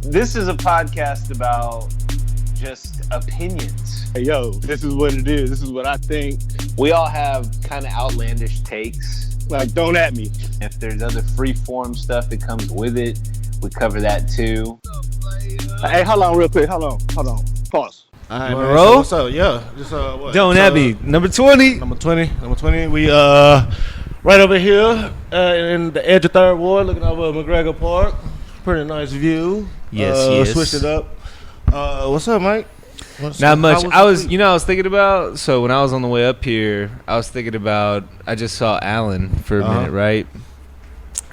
This is a podcast about just opinions. Hey, yo, this is what it is. This is what I think. We all have kind of outlandish takes. Like, don't at me. If there's other free form stuff that comes with it, we cover that too. Hey, hold on real quick. Hold on. Pause. All right, man. Monroe? So what's up? Yeah. Just, what? Don't at me. Number 20. Number 20. We right over here in the edge of Third Ward, looking over McGregor Park. Pretty nice view. Yes. Switched it up. What's up, Mike? Not much. I was thinking about, so when I was on the way up here, I was thinking about, I just saw Alan for a minute, right?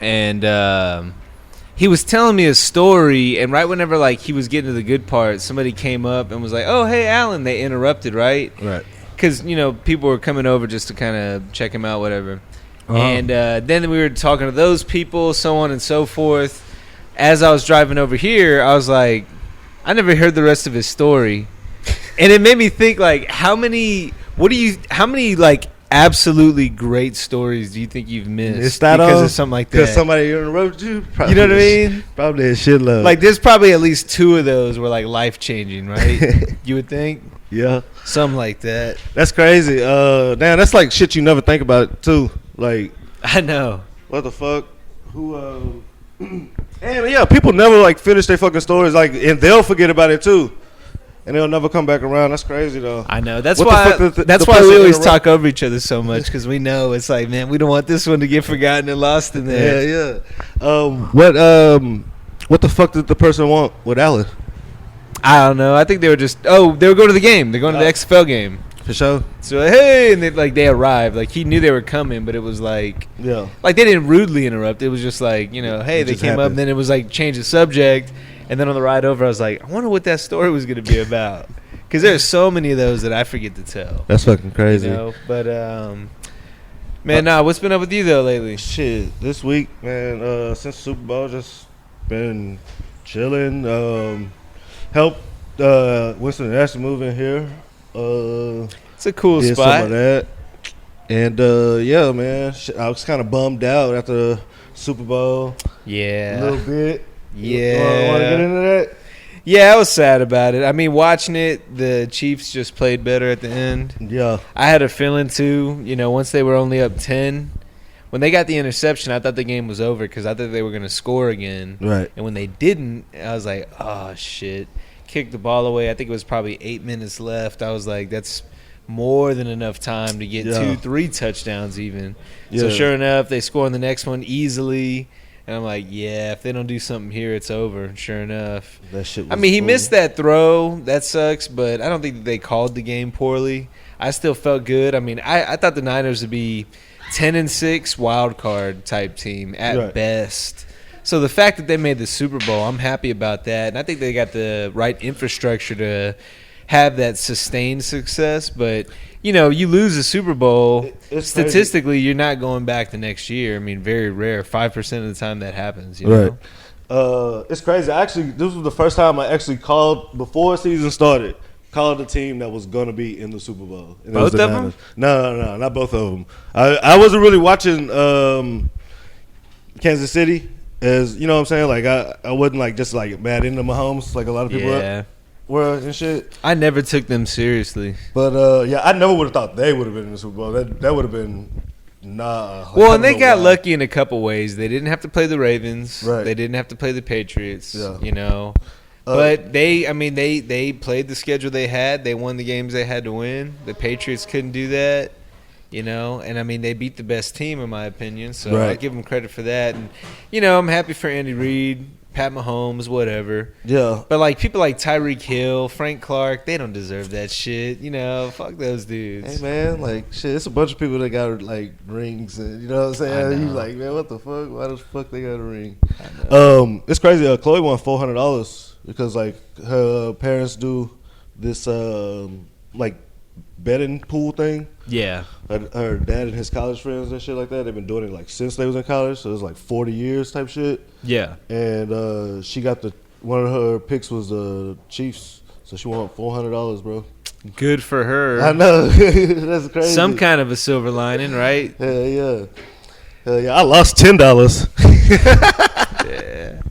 And he was telling me a story, and right whenever like he was getting to the good part, somebody came up and was like, "Oh, hey, Alan." They interrupted, right? Right. Because, people were coming over just to kind of check him out, whatever. And then we were talking to those people, so on and so forth. As I was driving over here, I was like, I never heard the rest of his story. And it made me think, like, how many like absolutely great stories do you think you've missed because of something like that? Because somebody interrupted you? You know what I mean? Probably a shitload. Like, there's probably at least 2 of those were like life-changing, right? You would think? Yeah. Something like that. That's crazy. Damn, that's like shit you never think about, too. Like, I know. what the fuck? Who, and yeah, people never like finish their fucking stories, like, and they'll forget about it too, and they'll never come back around. That's crazy though. I know. That's What why. the fuck That's the why we person always interrupt- talk over each other so much, because we know it's like, man, we don't want this one to get forgotten and lost in there. Yeah. What the fuck did the person want with Alan? I don't know. I think they were just. Oh, they were going to the game. They're going to the XFL game. For sure. So hey, and they arrived. Like, he knew they were coming, but it was like. Yeah. Like, they didn't rudely interrupt. It was just like, hey, It they just came up, happened. and then it was like change the subject, and then on the ride over, I was like, I wonder what that story was going to be about, because there's so many of those that I forget to tell. That's fucking crazy. But man, what's been up with you though lately? Shit, this week, man, since Super Bowl, just been chilling. Helped Winston and Ashley move in here. It's a cool Did spot. some of that. And yeah, man, I was kind of bummed out after the Super Bowl. Yeah. A little bit. Yeah. Want to get into that? Yeah, I was sad about it. I mean, watching it, the Chiefs just played better at the end. Yeah. I had a feeling too, once they were only up 10, when they got the interception, I thought the game was over because I thought they were going to score again. Right. And when they didn't, I was like, oh, shit. Kicked the ball away. I think it was probably 8 minutes left. I was like, that's more than enough time to get 2-3 touchdowns even. Yeah. So sure enough, they score on the next one easily. And I'm like, yeah, if they don't do something here, it's over. Sure enough. That shit was I mean, he cool. missed that throw. That sucks, but I don't think that they called the game poorly. I still felt good. I mean, I thought the Niners would be 10-6 wild card type team at best. So the fact that they made the Super Bowl, I'm happy about that. And I think they got the right infrastructure to have that sustained success. But, you lose a Super Bowl, It's statistically, crazy. you're not going back the next year. I mean, very rare. 5% of the time that happens, Right. It's crazy. This was the first time I actually called, before the season started, called the team that was going to be in the Super Bowl. And it was Both the of them? Niners. No, not both of them. I wasn't really watching Kansas City. As you know what I'm saying? Like, I wasn't like just like mad into Mahomes like a lot of people were and shit. I never took them seriously. But yeah, I never would have thought they would have been in the Super Bowl. That would have been like, Well, I and they don't know got why. lucky in a couple ways. They didn't have to play the Ravens. Right. They didn't have to play the Patriots. Yeah. But they played the schedule they had. They won the games they had to win. The Patriots couldn't do that. And I mean, they beat the best team in my opinion, so I give them credit for that. And I'm happy for Andy Reid, Pat Mahomes, whatever. Yeah. But like people like Tyreek Hill, Frank Clark, they don't deserve that shit. Fuck those dudes. Hey man, like shit, it's a bunch of people that got like rings, and you know what I'm saying. You like, man, what the fuck? Why the fuck they got a ring? It's crazy. Chloe won $400 because like her parents do this like betting pool thing. Yeah. Her dad and his college friends and shit like that, they've been doing it like since they was in college, so it was like 40 years type shit. Yeah. And she got one of her picks was the Chiefs, so she won $400, bro. Good for her. I know. That's crazy. Some kind of a silver lining, right? Hell yeah. I lost $10. Yeah.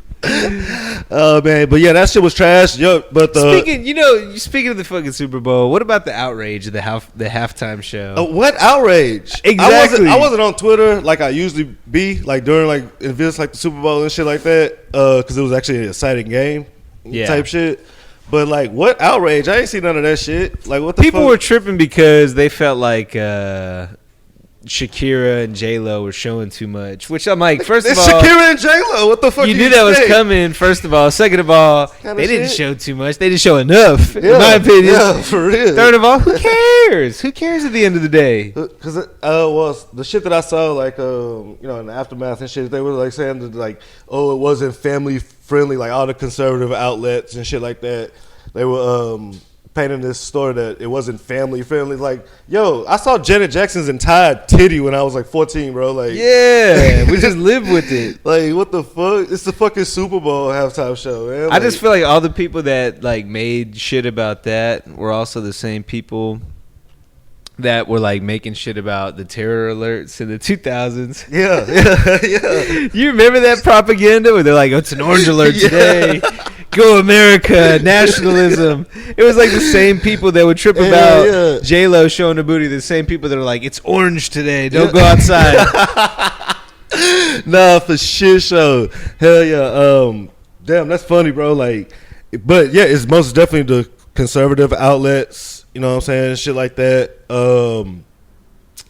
Oh man, but yeah, that shit was trash. Yo, but speaking of the fucking Super Bowl, what about the outrage of the halftime show? What outrage? Exactly. I wasn't on Twitter like I usually be, like during like events like the Super Bowl and shit like that, because it was actually an exciting game, type shit. But like, what outrage? I ain't seen none of that shit. Like, what the people fuck? were tripping because they felt like Shakira and J-Lo were showing too much, which I'm like, first of all, Shakira and J-Lo. What the fuck? You knew that was coming. First of all, second of all, they didn't show too much. They didn't show enough, in my opinion. Yeah, for real. Third of all, who cares? Who cares at the end of the day? Because the shit that I saw, like in the aftermath and shit, they were like saying that like, oh, it wasn't family friendly, like all the conservative outlets and shit like that. They were painting this story that it wasn't family friendly. Like, yo, I saw Janet Jackson's entire titty when I was like 14, bro. Like, yeah, we just live with it. Like, what the fuck? It's the fucking Super Bowl halftime show, man. I just feel like all the people that like made shit about that were also the same people that were like making shit about the terror alerts in the 2000s. Yeah. You remember that propaganda where they're like, oh, it's an orange alert today. Go America, nationalism. It was like the same people that would trip about J-Lo showing her booty, the same people that are like, it's orange today, don't go outside. Nah, for shit show. Hell yeah. Damn, that's funny, bro. Like, but yeah, it's most definitely the conservative outlets, you know what I'm saying, shit like that.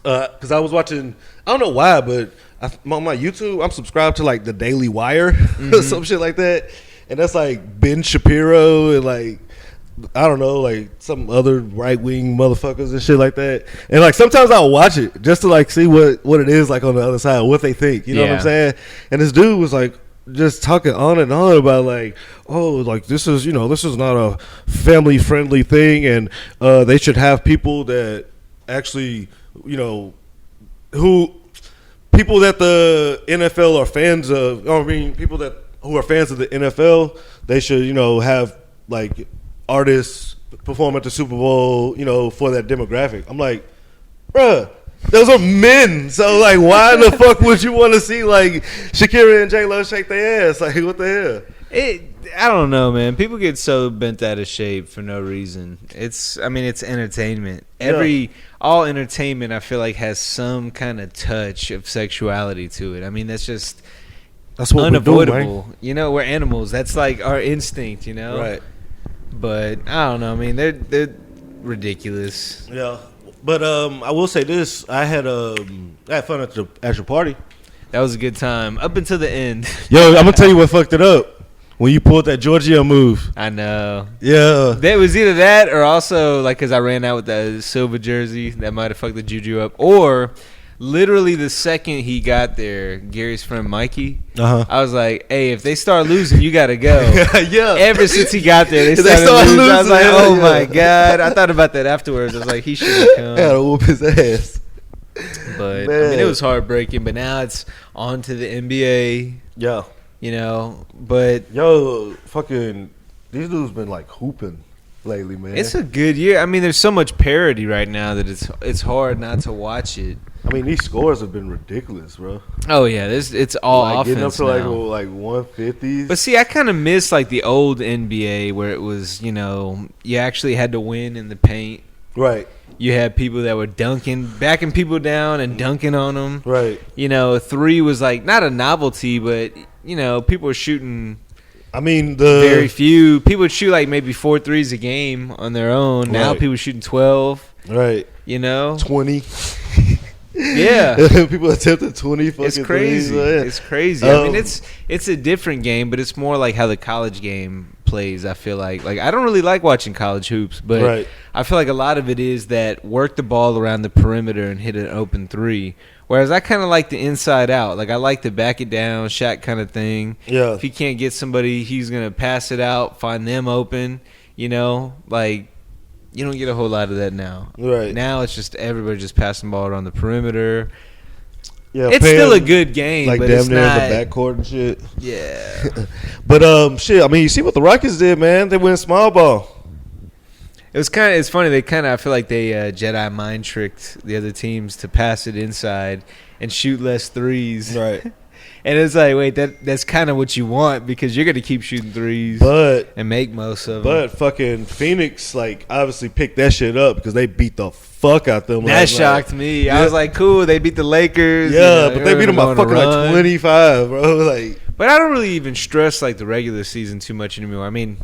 Because I was watching, I don't know why, but on my YouTube, I'm subscribed to like the Daily Wire or some shit like that. And that's like Ben Shapiro and like, I don't know, like some other right wing motherfuckers and shit like that. And like sometimes I'll watch it just to like see what it is like on the other side, what they think. You know what I'm saying? And this dude was like just talking on and on about like, oh, like this is not a family friendly thing, and they should have people that actually, people that the NFL are fans of. I mean, people who are fans of the NFL, they should, have like artists perform at the Super Bowl, for that demographic. I'm like, bruh, those are men. So like, why the fuck would you want to see like Shakira and J-Lo shake their ass? Like, what the hell? I don't know, man. People get so bent out of shape for no reason. It's entertainment. All entertainment, I feel like, has some kind of touch of sexuality to it. I mean, that's what unavoidable. We do, we're animals. That's like our instinct, Right. But I don't know. I mean, they're ridiculous. Yeah. But I will say this: I had fun at your party. That was a good time up until the end. Yo, I'm gonna tell you what fucked it up. When you pulled that Giorgio move. I know. Yeah. That was either that or also like because I ran out with that Silva jersey that might have fucked the juju up, or literally the second he got there, Gary's friend Mikey, I was like, hey, if they start losing, you got to go. Yeah. Ever since he got there, they started losing. I was like, oh, my God. I thought about that afterwards. I was like, he should have come. Had to whoop his ass. But, man. I mean, it was heartbreaking. But now it's on to the NBA. Yeah. But. Yo, fucking, these dudes been, like, hooping lately, man. It's a good year. I mean, there's so much parody right now that it's hard not to watch it. I mean, these scores have been ridiculous, bro. Oh yeah, it's all like offense getting up to now. like 150s. But see, I kind of miss like the old NBA where it was, you actually had to win in the paint. Right. You had people that were backing people down and dunking on them. Right. Three was like not a novelty, but people were shooting. I mean, very few people would shoot like maybe 4 threes a game on their own. Right. Now people are shooting 12. Right. 20. Yeah, people attempted 20 fucking It's crazy. Threes. It's crazy. I mean, it's a different game, but it's more like how the college game plays. I feel like I don't really like watching college hoops, but I feel like a lot of it is that work the ball around the perimeter and hit an open three. Whereas I kind of like the inside out. Like I like the back it down, Shaq kind of thing. Yeah. If he can't get somebody, he's gonna pass it out, find them open. Like. You don't get a whole lot of that now. Right. Now it's just everybody just passing the ball around the perimeter. Yeah, it's still a good game, like but damn it's near not the backcourt and shit. Yeah. But shit, I mean, you see what the Rockets did, man? They went small ball. It's funny. I feel like they Jedi mind tricked the other teams to pass it inside and shoot less threes. Right. And it's like, wait, that's kind of what you want because you're going to keep shooting threes and make most of them. But fucking Phoenix, like, obviously picked that shit up because they beat the fuck out them. That shocked me. Yeah. I was like, cool, they beat the Lakers. Yeah, but they beat them by fucking like 25, bro. Like, but I don't really even stress like the regular season too much anymore. I mean,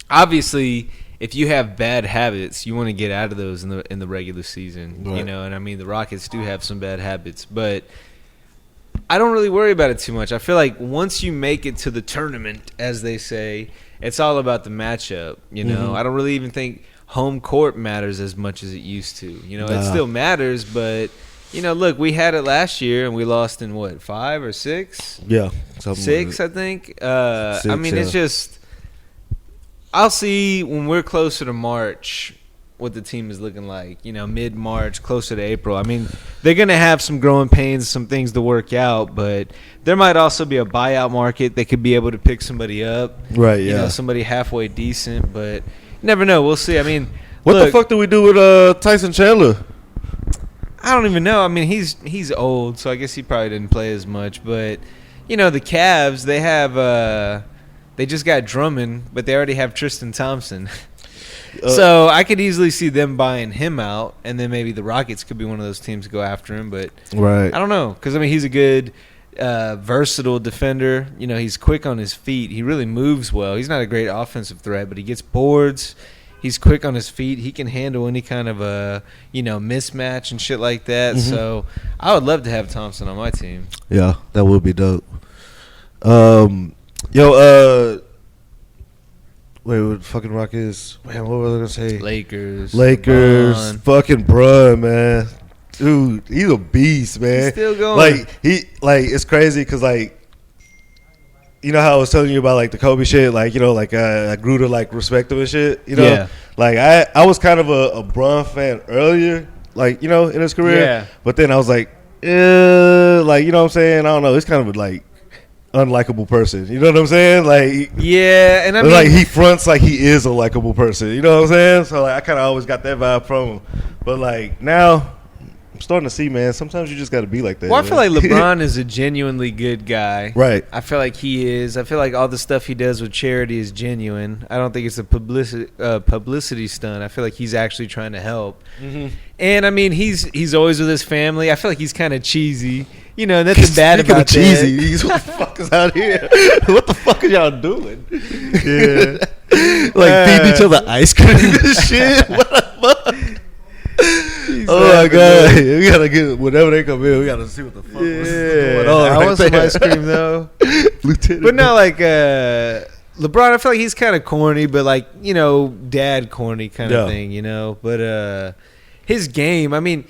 obviously, if you have bad habits, you want to get out of those in the regular season, right. you know. And I mean, the Rockets do have some bad habits, but I don't really worry about it too much. I feel like once you make it to the tournament, as they say, it's all about the matchup. You know, I don't really even think home court matters as much as it used to. You know, it still matters, but you know, look, we had it last year and we lost in what, 5 or 6? Yeah, 6, I think. 6, I mean, it's just. I'll see when we're closer to March what the team is looking like, you know, mid-March, closer to April. I mean, they're going to have some growing pains, some things to work out, but there might also be a buyout market. They could be able to pick somebody up. Right, you know, somebody halfway decent, but you never know. We'll see. I mean, what the fuck do we do with Tyson Chandler? I don't even know. I mean, he's old, so I guess he probably didn't play as much, but, you know, the Cavs, they have they just got Drummond, but they already have Tristan Thompson. So I could easily see them buying him out, and then maybe the Rockets could be one of those teams to go after him. But I don't know, because, I mean, he's a good, versatile defender. You know, he's quick on his feet. He really moves well. He's not a great offensive threat, but he gets boards. He's quick on his feet. He can handle any kind of a, you know, mismatch and shit like that. So I would love to have Thompson on my team. Yeah, that would be dope. Wait, what fucking Rockets? Man, what was I gonna say? Lakers, LeBron. Fucking bruh, man. Dude, he's a beast, man. He's still going. It's crazy because, like, you know how I was telling you about, like, the Kobe shit? Like, you know, like, I grew to, like, respect him and shit, you know? Yeah. Like, I was kind of a Bron fan earlier, like, you know, in his career. Yeah. But then I was like, like, you know what I'm saying? I don't know. It's kind of like unlikable person. You know what I'm saying? Like, yeah, and I mean, like, he fronts like he is a likable person. You know what I'm saying? So, like, I kind of always got that vibe from him. But, like, now I'm starting to see, man, sometimes you just got to be like that. Well, I man. feel like LeBron is a genuinely good guy. Right. I feel like he is. I feel like all the stuff he does with charity is genuine. I don't think it's a publicity stunt. I feel like he's actually trying to help. And, I mean, he's always with his family. I feel like he's kind of cheesy. You know, nothing bad about that. Cheesy. What the fuck is out here? What the fuck are y'all doing? Yeah. Like, feeding each other ice cream and shit? What the fuck? Oh my god, we gotta get whenever they come in. We gotta see what the fuck is going on. I want some ice cream though. But no, like LeBron, I feel like he's kind of corny, but like, you know, dad corny kind of thing, you know. But his game, I mean,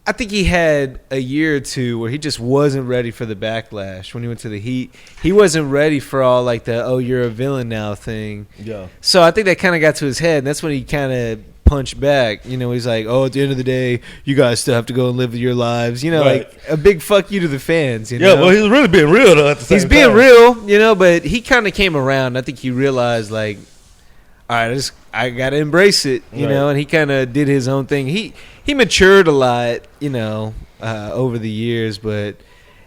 I think he had a year or two where he just wasn't ready for the backlash when he went to the Heat. He wasn't ready for all like the "oh, you're a villain now" thing. Yeah. So I think that kind of got to his head, and that's when he kind of punched back. You know, he's like, "Oh, at the end of the day, you guys still have to go and live your lives." You know, like a big fuck you to the fans. You know? Yeah, well, he's really being real though. At the same time. He's being real, you know, but he kind of came around. I think he realized, like, all right, I got to embrace it, you know, and he kind of did his own thing. He matured a lot, you know, over the years, but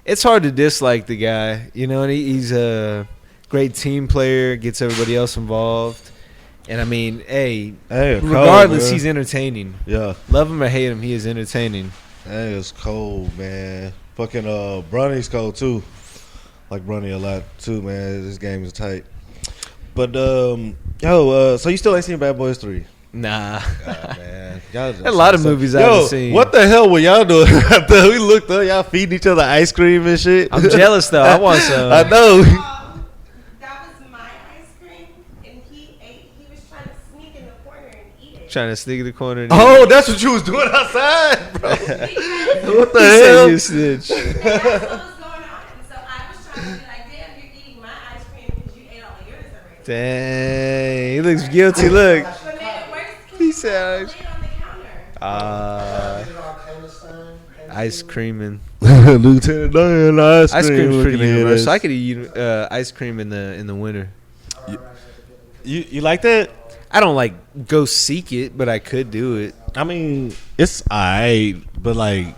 it's hard to dislike the guy, you know, and he's a great team player, gets everybody else involved. And, I mean, hey regardless, cold, he's entertaining. Yeah. Love him or hate him, he is entertaining. Hey, it's cold, man. Fucking Bronny's cold, too. Like Bronny a lot, too, man. This game is tight. But, so you still ain't seen Bad Boys 3? Nah. God, man. A lot of movies I haven't seen. What the hell were y'all doing after we looked up? Y'all feeding each other ice cream and shit? I'm jealous, though. I want some. I know. That was my ice cream, and he was trying to sneak in the corner and eat it. Trying to sneak in the corner. That's what you was doing outside, bro. What the hell? You snitch. And that's what was going on. And so I was trying to be like, damn, you're eating my ice cream because you ate all of yours already. Dang. He looks guilty. Look. But made it worse, He said, laid on the counter. ice creaming. Lieutenant Dan, ice cream. Ice cream's pretty universal. I could eat ice cream in the winter. You like that? I don't like go seek it, but I could do it. I mean, it's alright, but like,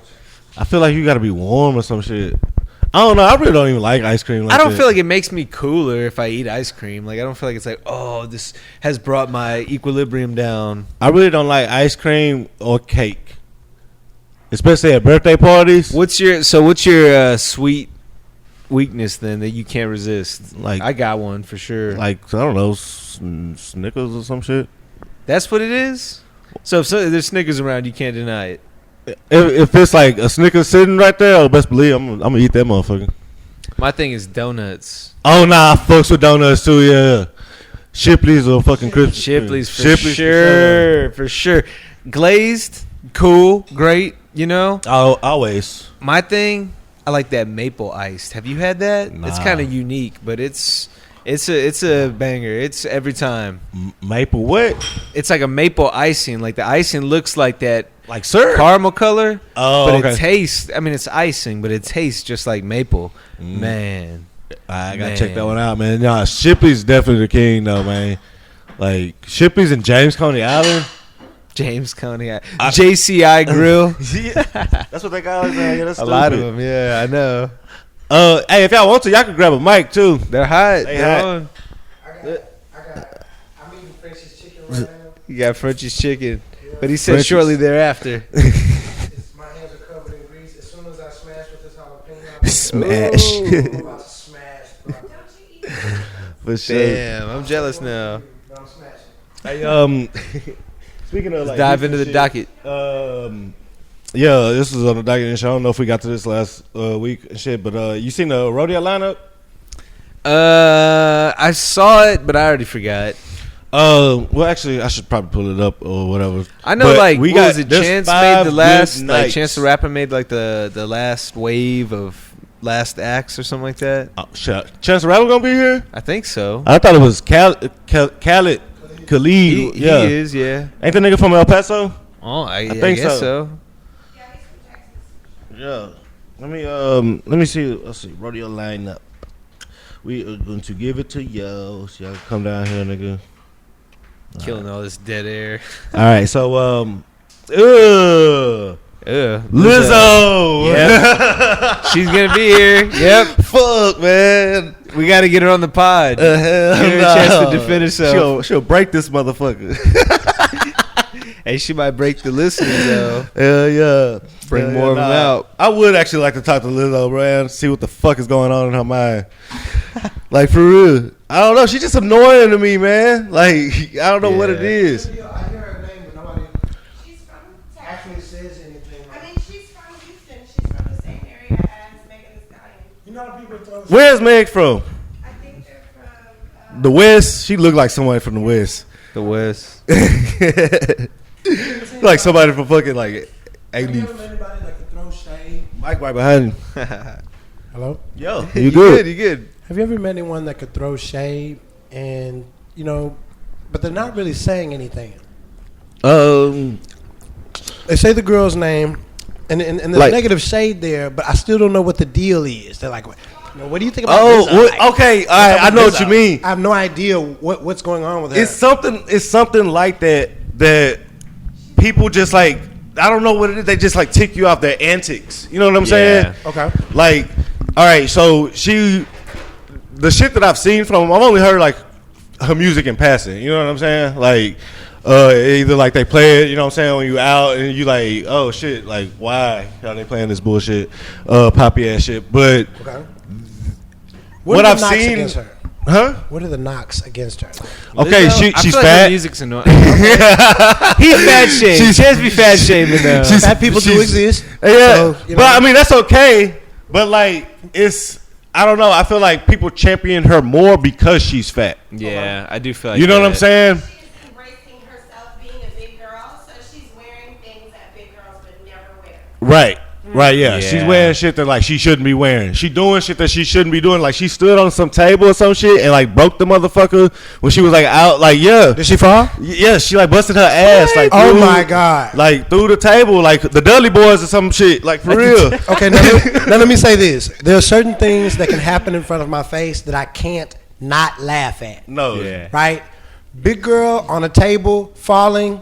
I feel like you gotta be warm or some shit. I don't know. I really don't even like ice cream. Like I don't that. feel like it makes me cooler if I eat ice cream. Like I don't feel like it's like, oh, this has brought my equilibrium down. I really don't like ice cream or cake, especially at birthday parties. What's your sweet weakness then that you can't resist? Like I got one for sure. Like I don't know, Snickers or some shit. That's what it is. So if there's Snickers around, you can't deny it. If it's like a Snickers sitting right there, oh, best believe I'm gonna eat that motherfucker. My thing is donuts. Oh nah, I fucks with donuts too. Yeah, Shipley's or fucking Christmas. Shipley's for sure. Glazed, cool, great. You know. Oh, always. My thing, I like that maple iced. Have you had that? Nah. It's kind of unique, but it's a banger. It's every time. Maple what? It's like a maple icing. Like the icing looks like that. Like syrup? Caramel color. Oh, but okay. it tastes. I mean, it's icing, but it tastes just like maple. Man, I gotta check that one out, man. Nah, Shipley's definitely the king, though, man. Like Shipley's and James Coney Island. James Coney, JCI Grill. Yeah, that's what they got. Like, man. Yeah, that's A lot of stupid. them. Yeah, I know. Hey, if y'all want to, y'all can grab a mic too. They're hot. They They're hot. on. I'm eating French's chicken right now. You got French's chicken, but he said French's. shortly thereafter. My hands are covered in grease. As soon as I smash with this jalapeno, Smash. I'm about to smash, bro. Don't you eat? For sure. Damn, I'm jealous now. I'm smashing. Hey, speaking of Let's like dive Houston into the shit, docket. Yeah, this is on the docket and shit. I don't know if we got to this last week and shit, but you seen the rodeo lineup? I saw it, but I already forgot. Well, actually, I should probably pull it up or whatever. I know, But like, we what got was it? there's Chance 5 made the good last, like, nights. Chance the Rapper made like the last wave of last acts or something like that. Oh, shit. Chance the Rapper gonna be here? I think so. I thought it was Khaled. He Yeah, is, yeah. ain't the nigga from El Paso? Oh, I think guess so. so. Yeah, he's from Texas. Yeah. Let me see. Let's see. Rodeo lineup. We are going to give it to y'all. So y'all come down here, nigga. Killing all this dead air. All right. So Lizzo. Yep. She's gonna be here. Yep. Fuck, man. We got to get her on the pod. Hell Give her a no. chance to defend herself. She'll break this motherfucker. Hey, she might break the listeners though. Hell yeah. Bring Hell more yeah, of them nah. out. I would actually like to talk to Lizzo, bro, and see what the fuck is going on in her mind. Like, for real. I don't know. She's just annoying to me, man. Like, I don't know what it Yeah. is. I hear her name, but nobody She's from Texas. actually says anything. I mean, she's from Houston. She's from the same area as Megan Thee Stallion. You know how people throw Where's Meg from? I think they're from. The West? She looked like somebody from the West. The West. Like somebody from fucking, like, Have you A-Leaf. ever met anybody that could throw shade? Mike right behind you. Hello? Yo, you good? You good? Have you ever met anyone that could throw shade and, you know, but they're not really saying anything? They say the girl's name, and there's Like- negative shade there, but I still don't know what the deal is. They're like, what do you think about Lizzo? Oh, Like, okay. All right, I know what you mean. I have no idea what's going on with her. It's something like that people just like, I don't know what it is. They just like tick you off their antics. You know what I'm saying? Okay. Like, all right, so the shit that I've seen from, I've only heard like her music in passing. You know what I'm saying? Like, either like they play it, you know what I'm saying, when you out and you like, oh shit, like why are they playing this bullshit, poppy ass shit? But Okay. what are I've the knocks seen, against her? huh? What are the knocks against her? Okay, Lizzo, I she's feel like her fat. music's annoying. He fat shamed. She has to be fat shaming though. Fat people do exist. Yeah, So, you but know. I mean that's okay. But like I don't know. I feel like people champion her more because she's fat. Yeah, I do feel like You know what I'm that. saying? She's embracing herself being a big girl, so she's wearing things that big girls would never wear. Right, yeah. Yeah. She's wearing shit that like she shouldn't be wearing. She doing shit that she shouldn't be doing. Like she stood on some table or some shit and like broke the motherfucker when she was like out. Like yeah, Did she fall? yeah. She like busted her ass. Like Oh through- my God. Like through the table, like the Dudley Boys or some shit. Like for real. Okay, now let me say this. There are certain things that can happen in front of my face that I can't not laugh at. No. Yeah. Right? Big girl on a table falling.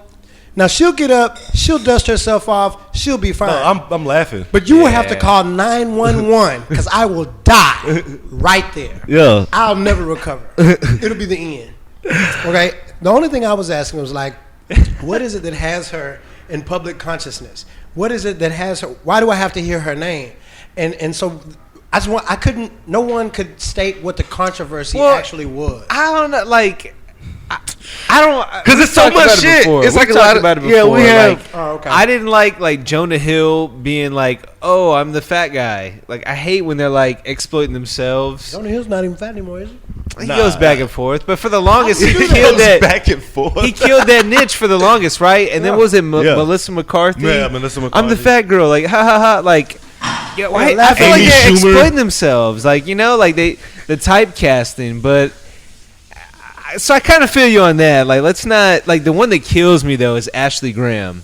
Now she'll get up, she'll dust herself off, she'll be fine. No, I'm laughing. But you will have to call 911 because I will die right there. Yeah. I'll never recover. It'll be the end. Okay. The only thing I was asking was like, what is it that has her in public consciousness? What is it that has her? Why do I have to hear her name? And so no one could state what the controversy actually was. I don't know, like, I don't, because it's so much shit. It's like a lot of about it before. Yeah, we have. Like, okay. I didn't like Jonah Hill being like, "Oh, I'm the fat guy." Like, I hate when they're like exploiting themselves. Jonah Hill's not even fat anymore, is he? He goes back and forth, but for the longest, he He killed goes that. back and forth. He killed that niche for the longest, right? And then was it Melissa McCarthy? Yeah, Melissa McCarthy. I'm the fat girl. Like, ha ha ha. Like, yeah, why, Amy I feel like they're Schumer. exploiting themselves. Like, you know, like the typecasting. But so I kind of feel you on that. Like, let's not, like, the one that kills me though is Ashley Graham,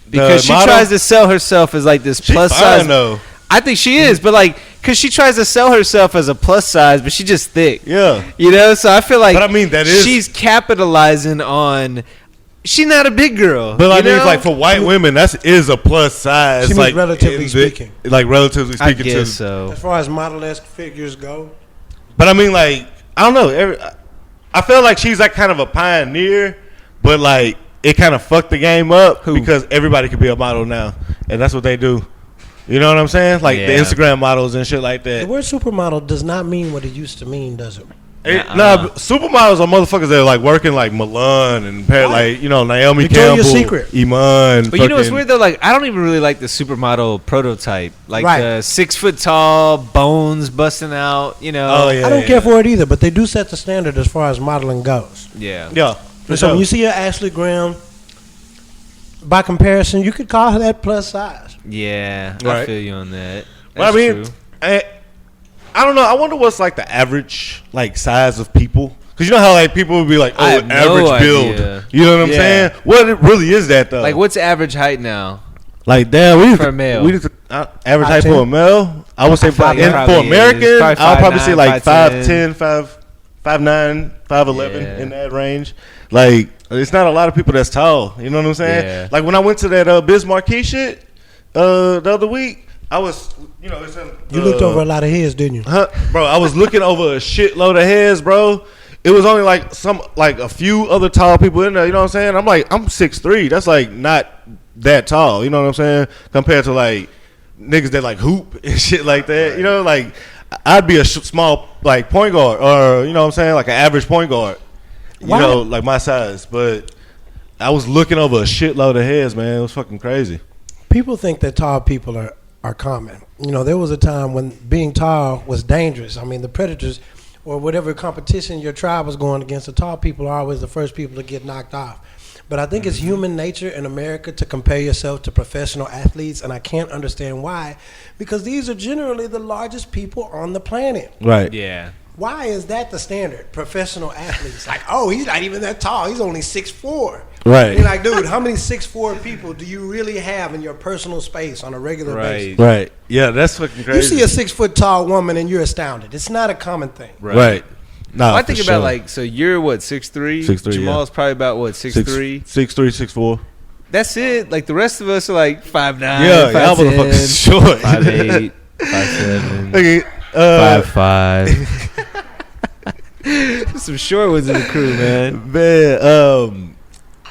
because she model? tries to sell herself as like this She's plus fine, size. though. I think she is, but like, because she tries to sell herself as a plus size, but she's just thick. Yeah. You know, so I feel like, But I mean, that is- she's capitalizing on. She's not a big girl. But I you mean, know? like for white women, that is a plus size. She means like relatively in speaking. Like relatively I speaking, guess too. so. As far as model-esque figures go. But I mean, like, I don't know. I feel like she's like kind of a pioneer, but like it kind of fucked the game up because everybody could be a model now, and that's what they do. You know what I'm saying? Like the Instagram models and shit like The that. word supermodel does not mean what it used to mean, does it? Nah, supermodels are motherfuckers that are like working like Milan and like, you know, Naomi Victoria's Campbell, Secret. Iman. But you know what's weird though? Like, I don't even really like the supermodel prototype. Like the 6 foot tall, bones busting out. You know. Oh yeah. I don't care for it either, but they do set the standard as far as modeling goes. Yeah. Yeah. So when you see a Ashley Graham, by comparison, you could call her that plus size. Yeah. I Right. feel you on that. Well, I That's mean, true. I don't know. I wonder what's like the average like size of people. Because you know how like people would be like, I oh, have no average build. idea. You know what I'm Yeah. saying? What it really is that though? Like, what's average height now? Like damn, we For a male. We average height for a male. I would say feel like it for probably American, is. Probably I'll probably 5'9", say like 5'10". 5'10", 5'9", 5'11", Yeah. in that range. Like it's not a lot of people that's tall. You know what I'm saying? Yeah. Like when I went to that Biz Marquee shit the other week, I was, you know, it's in, You looked over a lot of heads, didn't you? bro, I was looking over a shitload of heads, bro. It was only like a few other tall people in there. You know what I'm saying? I'm like, I'm 6'3". That's like not that tall. You know what I'm saying? Compared to like niggas that like hoop and shit like that. You know, like I'd be a small like point guard, or you know what I'm saying, like an average point guard. You Why? know, like my size. But I was looking over a shitload of heads, man. It was fucking crazy. People think that tall people are common. You know, there was a time when being tall was dangerous. I mean, the predators or whatever competition your tribe was going against, the tall people are always the first people to get knocked off. But I think it's human nature in America to compare yourself to professional athletes, and I can't understand why, because these are generally the largest people on the planet. Right. Yeah. Why is that the standard? Professional athletes. Like, oh, he's not even that tall. He's only 6'4". Right. You're like, dude, how many 6'4" people do you really have in your personal space on a regular basis? Right. Yeah, that's fucking crazy. You see a 6 foot tall woman and you're astounded. It's not a common thing. Right. No, Well, I think for about sure. like, so you're what, 6'3"? 6'3", Jamal's probably about what, 6'3"? 6'3", 6'4". That's it. Like the rest of us are like 5'9", Yeah, y'all 5'10", motherfuckers short. 5'8", 5'7", Okay, 5'5". Some short ones in the crew, man. man,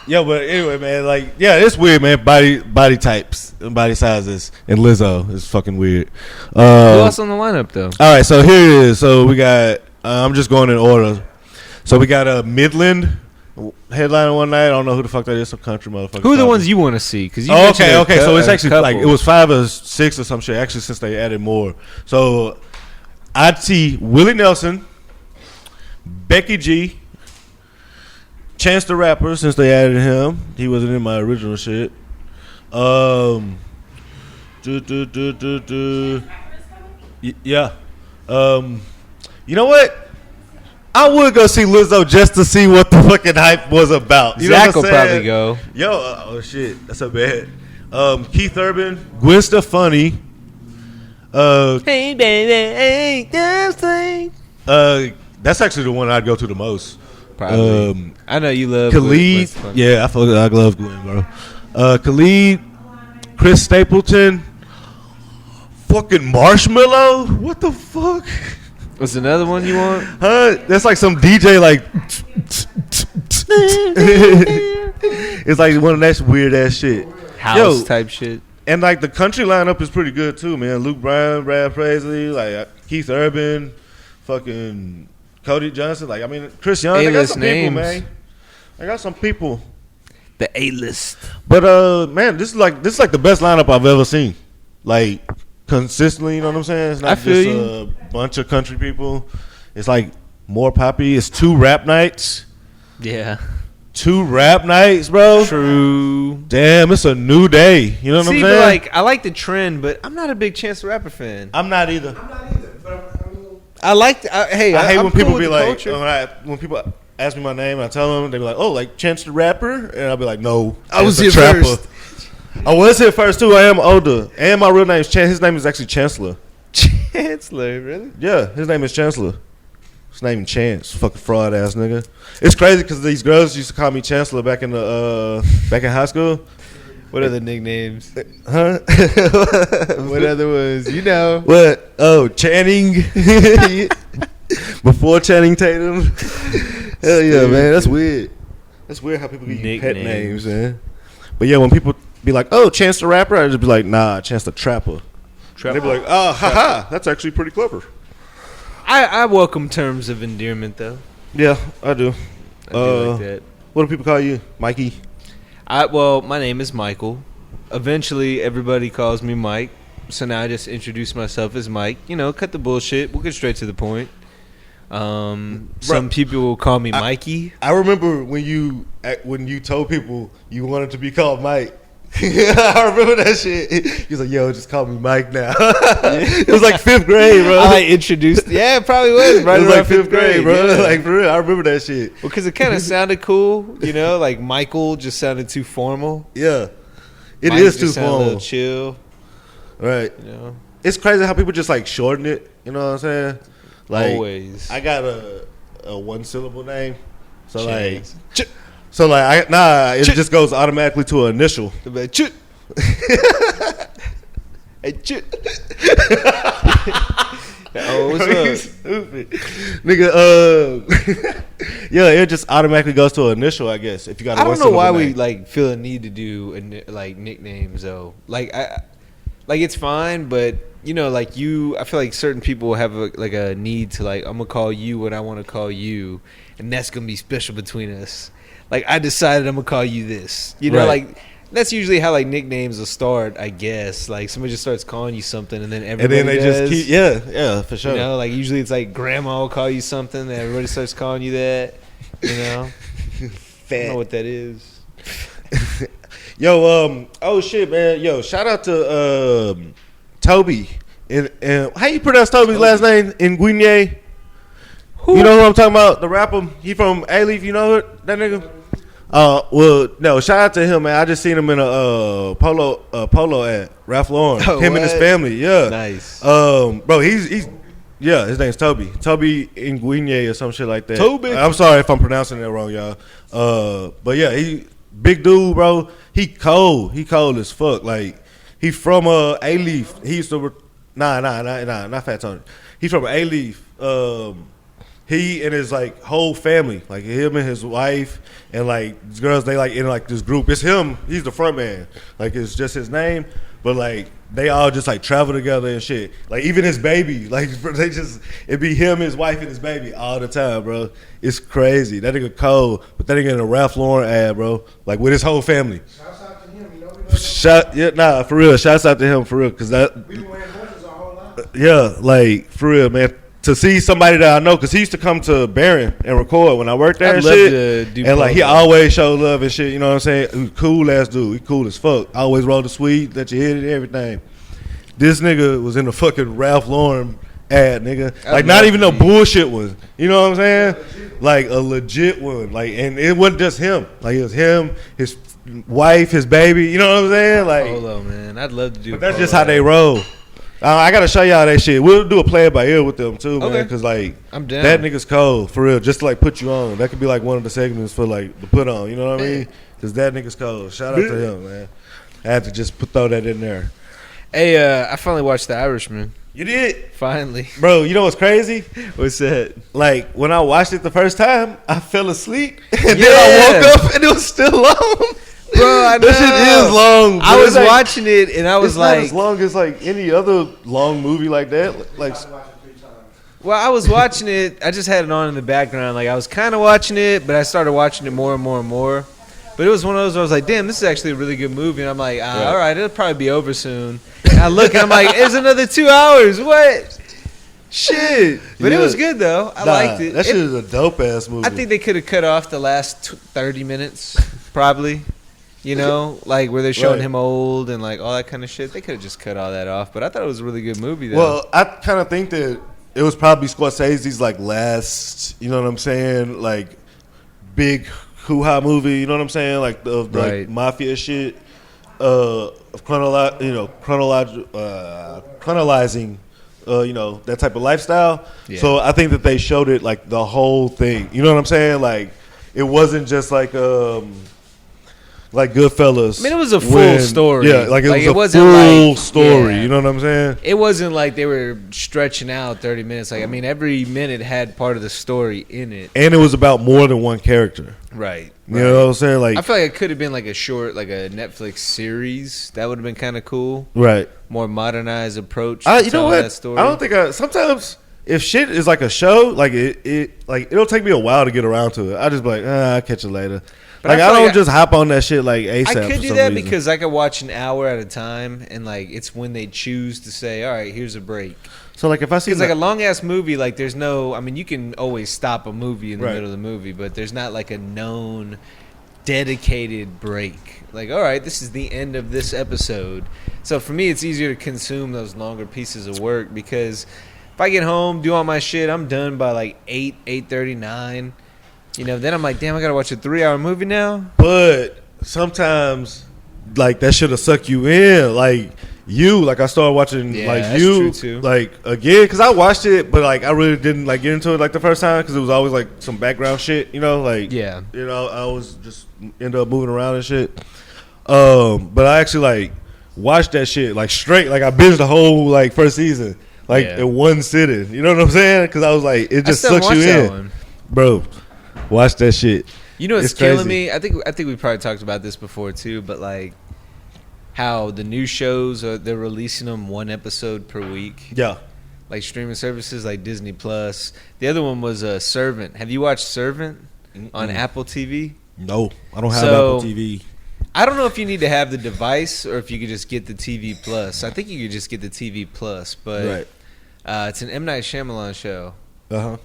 yeah, but anyway, man, like, yeah, it's weird, man. Body types and body sizes, and Lizzo is fucking weird. Who else on the lineup though? All right, so here it is. So we got. I'm just going in order. So we got a Midland headliner one night. I don't know who the fuck that is. Some country motherfucker. Who are the ones you want to see? Because okay. So it's actually like it was 5 or 6 or some shit. Actually, since they added more. So I'd see Willie Nelson, Becky G, Chance the Rapper, since they added him. He wasn't in my original shit. Yeah. You know what? I would go see Lizzo just to see what the fucking hype was about. You Zach know will what I'm probably saying? go. Yo, oh shit, that's so bad. Keith Urban, Gwen Stefani. Hey baby, hey, this thing. That's actually the one I'd go to the most, Probably. I know you love Khalid. Yeah, I love Gwen, bro. Khalid, Chris Stapleton, fucking Marshmallow. What the fuck? What's another one you want? Huh? That's like some DJ like. It's like one of that weird ass shit. House type shit. And like the country lineup is pretty good too, man. Luke Bryan, Brad Paisley, like Keith Urban, fucking Cody Johnson. Like I mean, Chris Young. They got some people, man. I got some people. The A-list. But man, this is like the best lineup I've ever seen. Like consistently, you know what I'm saying? It's not just a bunch of country people. It's like more poppy. It's 2 rap nights. Yeah. 2 rap nights, bro. True. Damn, it's a new day. You know what I'm saying? But like, I like the trend, but I'm not a big Chance the Rapper fan. I'm not either. I like. I hate when people be like, when people ask me my name, and I tell them, they be like, "Oh, like Chance the Rapper," and I'll be like, "No, I was here here first." I was here first too. I am older, and my real name is Chance. His name is actually Chancellor. Chancellor, really? Yeah, his name is Chancellor. His name is Chance. Fucking fraud ass nigga. It's crazy because these girls used to call me Chancellor back in high school. What other nicknames? Huh? What other ones? You know. What? Oh, Channing. Before Channing Tatum. Hell yeah, man. That's weird. That's weird how people get you pet names, man. But yeah, when people be like, "Oh, Chance the Rapper," I just be like, "Nah, Chance the Trapper." They be like, "Oh, haha, that's actually pretty clever." I welcome terms of endearment, though. Yeah, I do. I do like that. What do people call you, Mikey? Well, my name is Michael. Eventually, everybody calls me Mike. So now I just introduce myself as Mike. You know, cut the bullshit. We'll get straight to the point. Some people will call me Mikey. I remember when you told people you wanted to be called Mike. I remember that shit. He was like, "Yo, just call me Mike now." It was like 5th grade, bro. I introduced. Yeah, it probably was. Right, it was like 5th grade, bro. Yeah. Like for real, I remember that shit. Well, because it kind of sounded cool, you know. Like Michael just sounded too formal. Yeah, Mike is too just sounded formal. A little chill, right? You know, it's crazy how people just like shorten it. You know what I'm saying? Like, always. I got a 1-syllable name, so Chance. like. It just goes automatically to an initial. Hey, oh, what's up? Stupid. Nigga, yeah, it just automatically goes to an initial, I guess. If you got I don't know why we like feel a need to do like nicknames though. Like it's fine, but you know, like I feel like certain people have a need to like, I'm gonna call you what I want to call you, and that's gonna be special between us. Like, I decided I'm going to call you this. You know, right. like, that's usually how, like, nicknames will start, I guess. Like, somebody just starts calling you something, and then everybody just keep, yeah, for sure. You know, like, usually it's like grandma will call you something, and everybody starts calling you that, you know? I don't know what that is. Yo, oh, shit, man. Yo, shout out to Toby. And how you pronounce Toby's last name? Nguyen? You know who I'm talking about? The rapper. He from A-Leaf. You know that nigga? Well, no. Shout out to him, man. I just seen him in a polo ad. Ralph Lauren. Him and his family. Yeah. Nice. Bro, he's yeah. His name's Toby. Toby Nguyen or some shit like that. Toby. I'm sorry if I'm pronouncing that wrong, y'all. But yeah, he big dude, bro. He cold. He cold as fuck. Like he from A-Leaf. He used to not Fat Tony. He's from A-Leaf. He and his like whole family, like him and his wife and like these girls, they like in like this group. It's him. He's the front man. Like it's just his name, but like they all just like travel together and shit. Like even his baby, like it'd be him, his wife, and his baby all the time, bro. It's crazy. That nigga cold, but that nigga in a Ralph Lauren ad, bro. Like with his whole family. Shouts out to him. You know, For real. Shouts out to him for real, cause that. we been wearing horses our whole life. Yeah, like for real, man. To see somebody that I know, because he used to come to Barron and record when I worked there and shit. And like he always showed love and shit, you know what I'm saying? He was a cool ass dude. He cool as fuck. Always rolled the sweet, let you hit it, everything. This nigga was in the fucking Ralph Lauren ad, nigga. Like not even no bullshit one. You know what I'm saying? Like a legit one. Like, and it wasn't just him. Like it was him, his wife, his baby. You know what I'm saying? Like, Polo, man. I'd love to do. But that's just how they roll. I gotta show y'all that shit. We'll do a play it by ear with them too, man. Okay. Because like I'm down. that nigga's cold for real. Just to like put you on. That could be like one of the segments for like the put on. You know what I mean? Because that nigga's cold. Shout out to him, man. I had to just throw that in there. Hey, I finally watched The Irishman. You did, Finally. bro. You know what's crazy? What's that? Like when I watched it the first time, I fell asleep, and Yeah. then I woke up and it was still long. Bro, I know. That shit is long. Bro. I was It's like, watching it and I was it's not like, as long as like any other long movie like that. Like well, I was watching it. I just had it on in the background. Like I was kind of watching it, but I started watching it more and more and more. But it was one of those where I was like, damn, this is actually a really good movie. And I'm like, all right, it'll probably be over soon. And I look and I'm like, it's another 2 hours. What? Shit. But it was good, though. I liked it. That shit is a dope ass movie. I think they could have cut off the last 30 minutes, probably. You know, like where they're showing him old and like all that kind of shit. They could have just cut all that off. But I thought it was a really good movie, though. Well, I kind of think that it was probably Scorsese's like last, you know what I'm saying, like big hoo-ha movie. You know what I'm saying, like of like mafia shit, chronologizing, you know, that type of lifestyle. Yeah. So I think that they showed it like the whole thing. You know what I'm saying? Like it wasn't just like Goodfellas. I mean, it was a full story. Yeah, like it was a wasn't full like, story. Yeah. You know what I'm saying? It wasn't like they were stretching out 30 minutes. Like, I mean, every minute had part of the story in it. And it was about more than one character. Right. You know what I'm saying? Like, I feel like it could have been like a short, like a Netflix series. That would have been kind of cool. Right. More modernized approach. You know what? That story. I don't think sometimes if shit is like a show, like it'll take me a while to get around to it. I just be like, I'll catch it later. But like I don't just hop on that shit like ASAP. I could do that because I could watch an hour at a time, and like it's when they choose to say, "All right, here's a break." So like if I see like a long ass movie, like there's no. I mean, you can always stop a movie in the middle of the movie, but there's not like a known dedicated break. Like, all right, this is the end of this episode. So for me, it's easier to consume those longer pieces of work because if I get home, do all my shit, I'm done by like 8:39. You know, then I'm like, damn, I gotta watch a 3-hour movie now. But sometimes, like that should have sucked you in. Like I started watching like again because I watched it, but like I really didn't like get into it like the first time because it was always like some background shit. You know, like you know, I was just end up moving around and shit. But I actually like watched that shit like straight. Like I binged the whole like first season like in one sitting. You know what I'm saying? Because I was like, it just sucks you in, bro. Watch that shit. You know what's killing me? I think we probably talked about this before too, but like how the new shows they're releasing them one episode per week. Yeah. Like streaming services like Disney Plus. The other one was Servant. Have you watched Servant on Apple TV? No, I don't have Apple TV. I don't know if you need to have the device or if you could just get the TV Plus. I think you could just get the TV Plus, but it's an M. Night Shyamalan show. Uh-huh.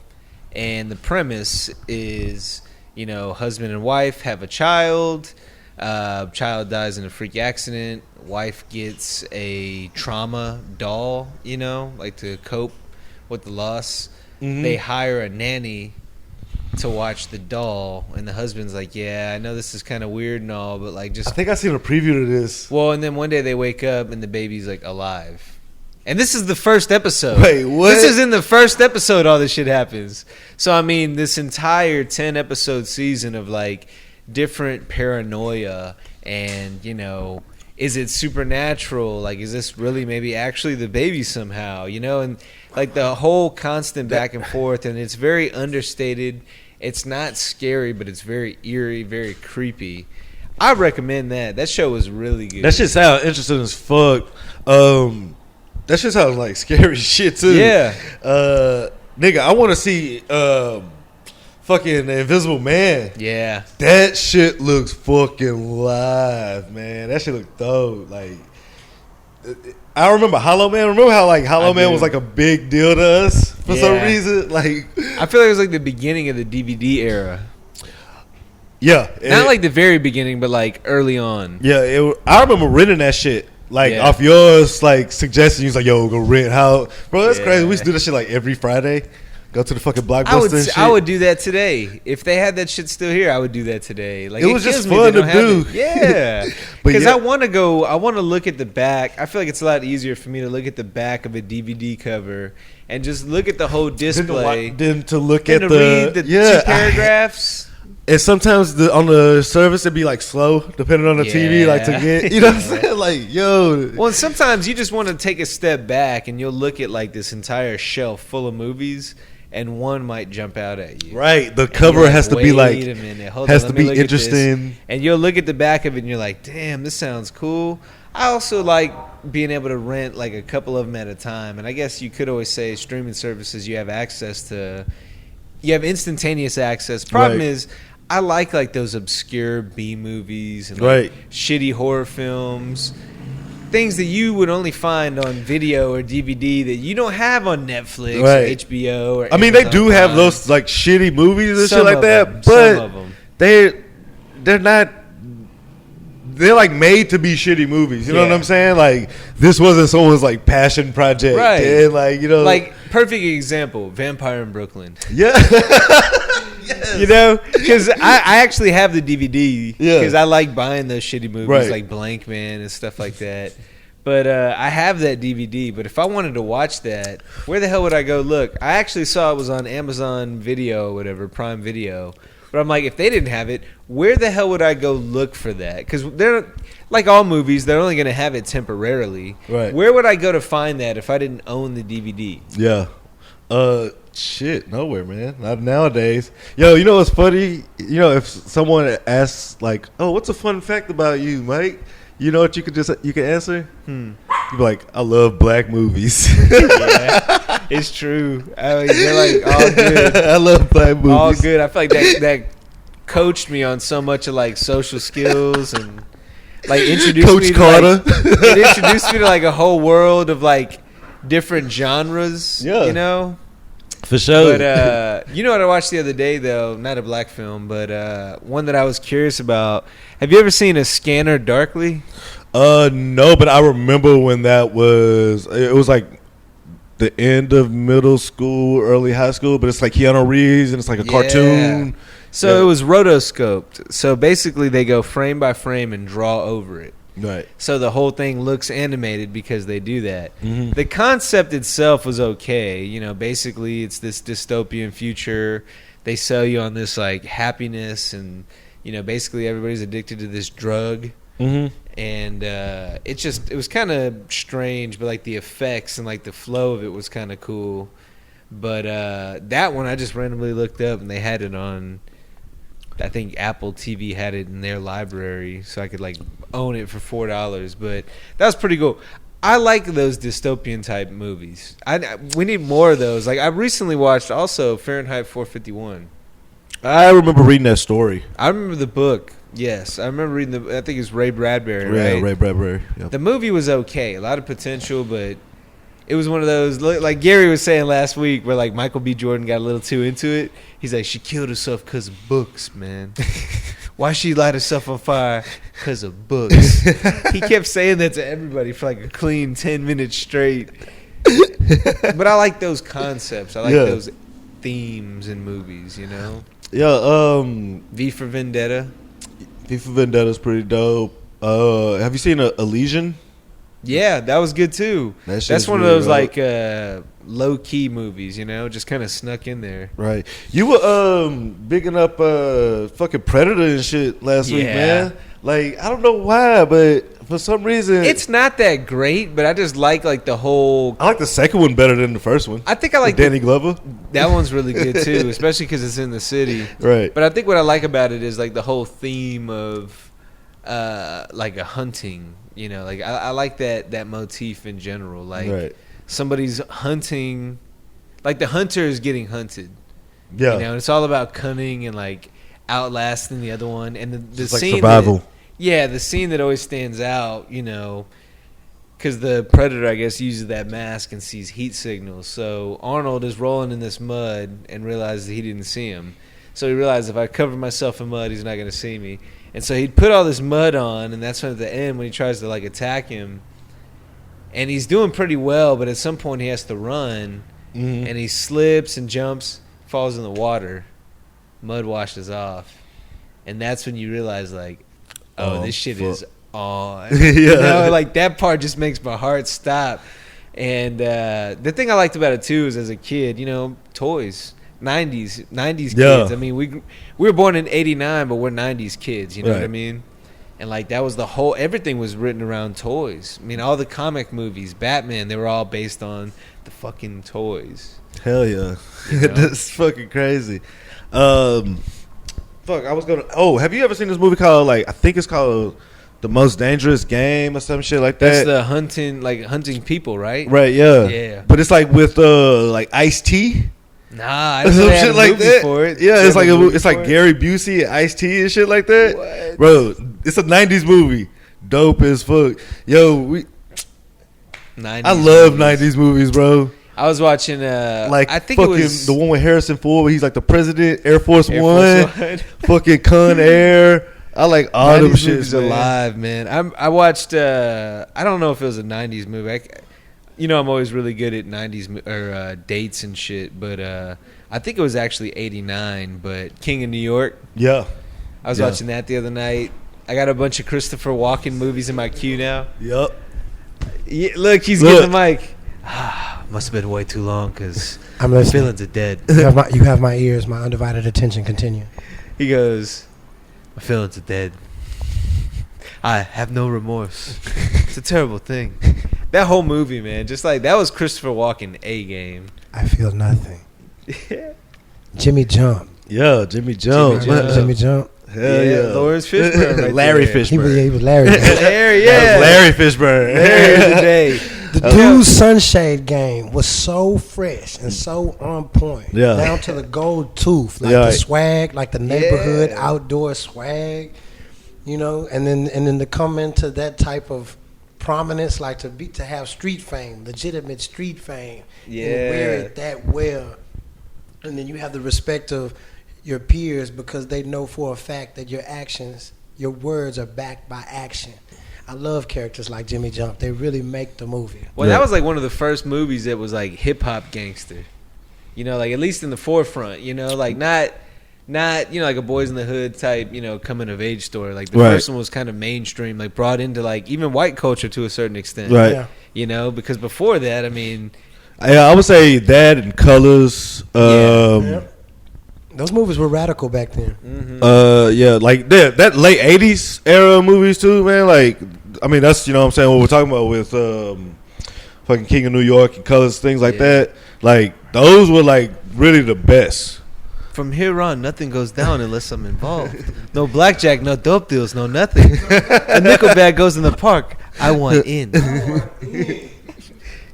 And the premise is, you know, husband and wife have a child. Child dies in a freak accident. Wife gets a trauma doll, you know, like to cope with the loss. Mm-hmm. They hire a nanny to watch the doll, and the husband's like, yeah, I know this is kind of weird and all, but like just... I think I seen a preview to this. Well, and then one day they wake up and the baby's like alive. And this is the first episode. Wait, what? This is in the first episode all this shit happens. So, I mean, this entire 10-episode season of, like, different paranoia and, you know, is it supernatural? Like, is this really maybe actually the baby somehow? You know, and, like, the whole constant back and forth, and it's very understated. It's not scary, but it's very eerie, very creepy. I recommend that. That show was really good. That shit sounds interesting as fuck. That shit sounds like scary shit too. Yeah. Nigga, I want to see fucking The Invisible Man. Yeah. That shit looks fucking live, man. That shit look dope. Like, I remember Hollow Man. Remember how like Hollow Man was like a big deal to us for some reason? Like, I feel like it was like the beginning of the DVD era. Yeah. Not like the very beginning, but like early on. Yeah. I remember renting that shit. Like off yours, like suggestion, you was like, "Yo, go rent how, bro." That's crazy. We used to do that shit like every Friday. Go to the fucking Blockbuster and shit. I would do that today. If they had that shit still here, I would do that today. Like, it was just kills me fun they to don't have do. it. Yeah. But Because yeah. I want to look at the back. I feel like it's a lot easier for me to look at the back of a DVD cover and just look at the whole display. Then to look and at to read the 2 paragraphs. And sometimes on the service it'd be like slow, depending on the TV. Like to get, you know what I'm saying? Like, yo. Well, and sometimes you just want to take a step back and you'll look at like this entire shelf full of movies, and one might jump out at you. Right. The And cover you're has to be like, wait a minute, hold has on, to let me be look at this. interesting. And you'll look at the back of it and you're like, damn, this sounds cool. I also like being able to rent like a couple of them at a time. And I guess you could always say streaming services, you have access to, you have instantaneous access. Problem Right. is, I like those obscure B movies and like shitty horror films, things that you would only find on video or DVD that you don't have on Netflix or HBO. Or I mean, they Amazon do have Prime. those like shitty movies and Some shit like of that, them, but some of them. they're not. They're like made to be shitty movies. You know what I'm saying? Like this wasn't someone's like passion project, Right? And like like perfect example, Vampire in Brooklyn. Yeah. Yes. You know, because I actually have the DVD because Yeah. I like buying those shitty movies Right. like Blank Man and stuff like that. But I have that DVD. But if I wanted to watch that, where the hell would I go look? I actually saw it was on Amazon Video or whatever, Prime Video. But I'm like, if they didn't have it, where the hell would I go look for that? Because they're like all movies, they're only going to have it temporarily. Right. Where would I go to find that if I didn't own the DVD? Yeah. Shit, nowhere, man. Not nowadays. Yo, you know what's funny? You know, if someone asks like, "Oh, what's a fun fact about you, Mike?" You know what you can answer? You'd be like, "I love black movies." Yeah, it's true. I mean, they're like all good. I love black movies. All good. I feel like that coached me on so much of like social skills and like introduced Coach me to Carter. like, it introduced me to like a whole world of like different genres. Yeah. You know. For sure. But you know what I watched the other day though? Not a black film, but one that I was curious about. Have you ever seen A Scanner Darkly? No, but I remember when that was. It was like the end of middle school, early high school, but it's like Keanu Reeves and it's like a cartoon. So it was rotoscoped. So basically, they go frame by frame and draw over it. Right. So the whole thing looks animated because they do that. Mm-hmm. The concept itself was okay. You know, basically it's this dystopian future. They sell you on this like happiness and, you know, basically everybody's addicted to this drug. Mm-hmm. And it was kind of strange, but like the effects and like the flow of it was kind of cool. But that one I just randomly looked up and they had it on, I think Apple TV had it in their library, so I could like own it for $4. But that was pretty cool. I like those dystopian type movies. We need more of those. Like I recently watched also Fahrenheit 451. I remember reading that story. I remember the book. Yes, I remember reading I think it's Ray Bradbury. Yeah, Right? Ray Bradbury. Yep. The movie was okay. A lot of potential, but it was one of those, like Gary was saying last week, where like Michael B. Jordan got a little too into it. He's like, she killed herself because of books, man. Why she light herself on fire? Because of books. He kept saying that to everybody for like a clean 10 minutes straight. But I like those concepts. I like those themes in movies, you know? Yeah, V for Vendetta. V for Vendetta's pretty dope. Have you seen Elysian? Yeah, that was good too. That's one of really those dope. like low key movies, you know, just kind of snuck in there. Right. You were bigging up fucking Predator and shit last week, man. Like I don't know why, but for some reason It's not that great, but I just like the whole. I like the second one better than the first one. I think I like With Danny Glover. that one's really good too, especially because it's in the city. Right. But I think what I like about it is like the whole theme of like a hunting. You know, like I like that motif in general. Like somebody's hunting, like the hunter is getting hunted. Yeah. You know, and it's all about cunning and like outlasting the other one. And the It's like scene survival. the scene that always stands out, you know, because the predator, I guess, uses that mask and sees heat signals. So Arnold is rolling in this mud and realizes he didn't see him. So he realized if I cover myself in mud, he's not going to see me. And so he'd put all this mud on, and that's when at the end when he tries to like attack him, and he's doing pretty well, but at some point he has to run, and he slips and jumps, falls in the water, mud washes off, and that's when you realize like, this shit is on. You know, like that part just makes my heart stop. And the thing I liked about it too is as a kid, you know, toys. 90s kids. I mean, we were born in 89, but we're 90s kids, you know what I mean? And like that was the whole, everything was written around toys. I mean, all the comic movies, Batman, they were all based on the fucking toys. Hell yeah. You know? That's fucking crazy. Have you ever seen this movie called, like, I think it's called The Most Dangerous Game or some shit like that? That's the hunting people, right? Right, yeah. Yeah. But it's like with like Ice-T. Nah, I didn't know Some they had shit a like movie that. for it. Yeah, They it's have like a movie it's for like it? Gary Busey and Ice-T and shit like that. What? Bro, it's a 90s movie. Dope as fuck. Yo, 90s I love movies. 90s movies, bro. I was watching Like, I think fucking it was the one with Harrison Ford where he's like the president, Air Force Air One, Force One. fucking Con Air. I like all them 90s shits, movies man. alive, man. I watched I don't know if it was a 90s movie. You know, I'm always really good at 90s or dates and shit, but I think it was actually 89, but King of New York. Yeah. I was watching that the other night. I got a bunch of Christopher Walken movies in my queue now. Yep. Yeah, look, he's getting the mic. Must have been way too long because I'm listening. feelings are dead. You have my ears, my undivided attention. Continue. He goes, my feelings are dead. I have no remorse. It's a terrible thing. That whole movie, man, just like that was Christopher Walken A game. I feel nothing. Jimmy Jump. Yeah, Jimmy Jump. Jimmy Jump. Hell yeah. Lawrence Fishburne. Right Larry there. Fishburne. He was Larry. Larry, yeah. Larry Fishburne. Larry the day. The dude's sunshade game was so fresh and so on point. Yeah. Down to the gold tooth, like Yeah. the swag, like the neighborhood outdoor swag, you know, and then to come into that type of prominence, like to have street fame, legitimate street fame, and wear it that well, and then you have the respect of your peers because they know for a fact that your actions, your words are backed by action. I love characters like Jimmy Jump. They really make the movie. Well, that was like one of the first movies that was like hip hop gangster. You know, like at least in the forefront. You know, like not you know like a Boys in the Hood type. You know, coming of age story. Like the first one was kind of mainstream, like brought into like even white culture to a certain extent. Right. Yeah. You know, because before that, I mean, I would say that and Colors. Yep. Those movies were radical back then. Yeah, like that late 80s era movies too, man. Like, I mean, that's, you know what I'm saying, what we're talking about with fucking King of New York and Colors, things like that. Like, those were like really the best. from here on, nothing goes down unless I'm involved. No blackjack, no dope deals, no nothing. A nickel bag goes in the park. I want in.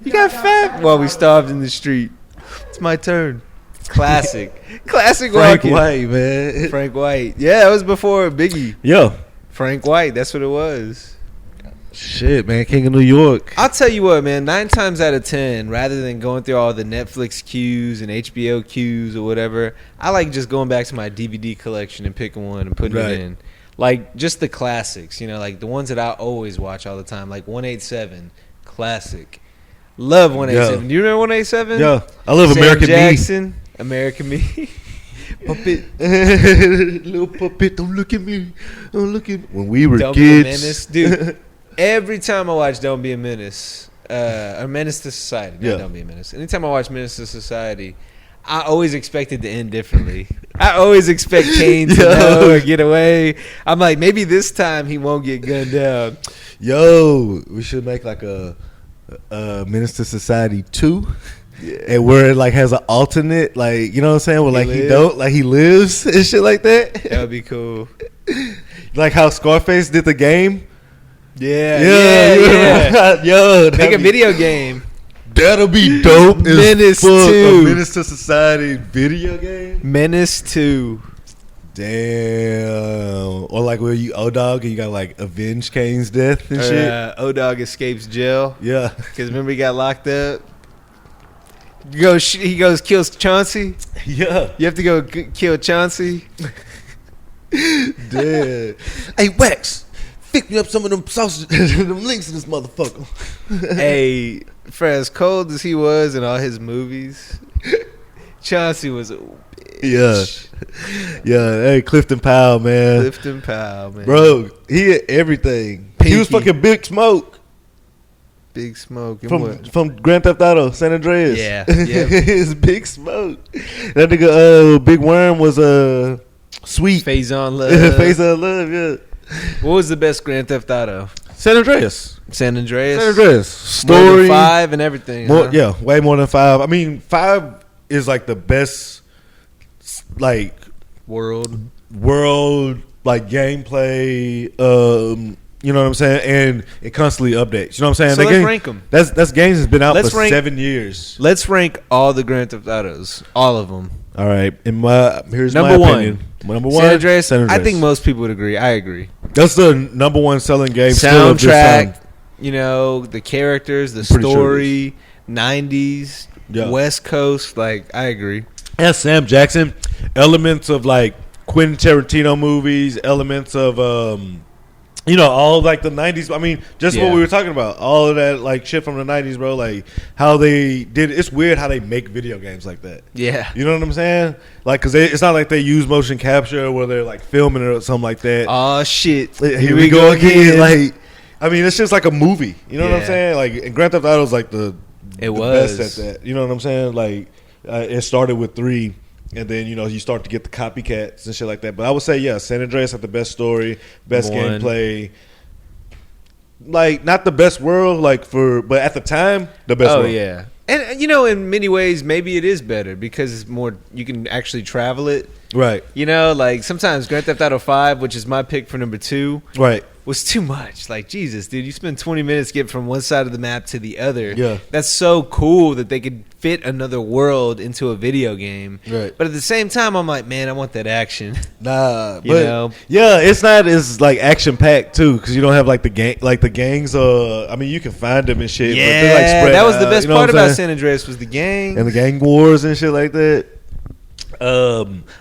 You got fat while we starved in the street. It's my turn. Classic Frank Walken. White, man. Frank White. Yeah, that was before Biggie. Yo. Frank White, that's what it was. Shit, man. King of New York. I'll tell you what, man. 9 times out of 10, rather than going through all the Netflix queues and HBO queues or whatever, I like just going back to my DVD collection and picking one and putting it in. Like, just the classics, you know, like the ones that I always watch all the time, like 187, classic. Love 187. Do you remember 187? Yeah. I love Sam American Jackson, American Me. Puppet. Little puppet, don't look at me. Don't look at me. When we were Don't Be a kids. Menace. Dude, every time I watch Don't Be a Menace, or Menace to Society, not Don't Be a Menace. Anytime I watch Menace to Society, I always expect it to end differently. I always expect Kane to know or get away. I'm like, maybe this time he won't get gunned down. Yo, we should make like a Menace to Society 2. Yeah. And where it like has an alternate, like, you know what I'm saying, where like he lives and shit like that. That would be cool. Like how Scarface did the game. Yeah. Yo, make a video game. That'll be dope. Menace 2. A Menace to Society video game. Menace 2. Damn. Or like where you O-Dog and you got like avenge Kane's death and shit. O-Dog escapes jail. Yeah. Because remember he got locked up. He goes kills Chauncey. Yeah. You have to go kill Chauncey. Dude. Hey, Wex. pick me up some of them sausages, them links in this motherfucker. Hey, for as cold as he was in all his movies, Chauncey was a bitch. Yeah. Hey, Clifton Powell, man. Clifton Powell, man. Bro, he had everything. Pinky. He was fucking Big Smoke Big Smoke. And what? from Grand Theft Auto San Andreas. Yeah. It's Big Smoke. That nigga, Big Worm was Sweet. Faison Love. Face of Love, yeah. What was the best Grand Theft Auto? San Andreas. San Andreas. San Andreas. More Story. than 5 and everything. More, huh? yeah, way more than 5. I mean, 5 is like the best, like, World. like gameplay. You know what I'm saying, and it constantly updates. You know what I'm saying? So That let's game, rank 'em. That's games has been out Let's for rank- 7 years. Let's rank all the Grand Theft Autos. All of them. All right, here's Number my one. opinion. Number one, San Andreas. San Andreas. I think most people would agree. I agree. That's the number one selling game. still of this Soundtrack, time. you know, the characters, the Pretty sure story, 90s, Yeah. West Coast. Like, I agree. And Sam Jackson, elements of like Quentin Tarantino movies, elements of all of, like the 90s. I mean, just Yeah. what we were talking about, all of that like shit from the 90s, bro. Like how they did. It's weird how they make video games like that. Yeah. You know what I'm saying? Like, cause it's not like they use motion capture where they're like filming it or something like that. Oh, shit. Here we go again. Like, I mean, it's just like a movie. You know what I'm Yeah. saying? Like, and Grand Theft Auto is like the was. best at that. You know what I'm saying? Like, it started with 3, and then you start to get the copycats and shit like that. But I would say, yeah, San Andreas had the best story, best One. gameplay. Like, not the best world, but at the time, the best world. Oh, yeah. And, in many ways, maybe it is better because it's more, you can actually travel it. Right. Like sometimes Grand Theft Auto 5, which is my pick for number 2, Right. was too much. Like, Jesus, dude, you spend 20 minutes getting from one side of the map to the other. Yeah. That's so cool that they could fit another world into a video game. Right. But at the same time, I'm like, man, I want that action. Nah, You but know? yeah, it's not as like action packed too, because you don't have like the gangs. I mean, you can find them and shit. but they're, like, spread that was the out, best you know part what I'm about saying? San Andreas was the gang. And the gang wars and shit like that.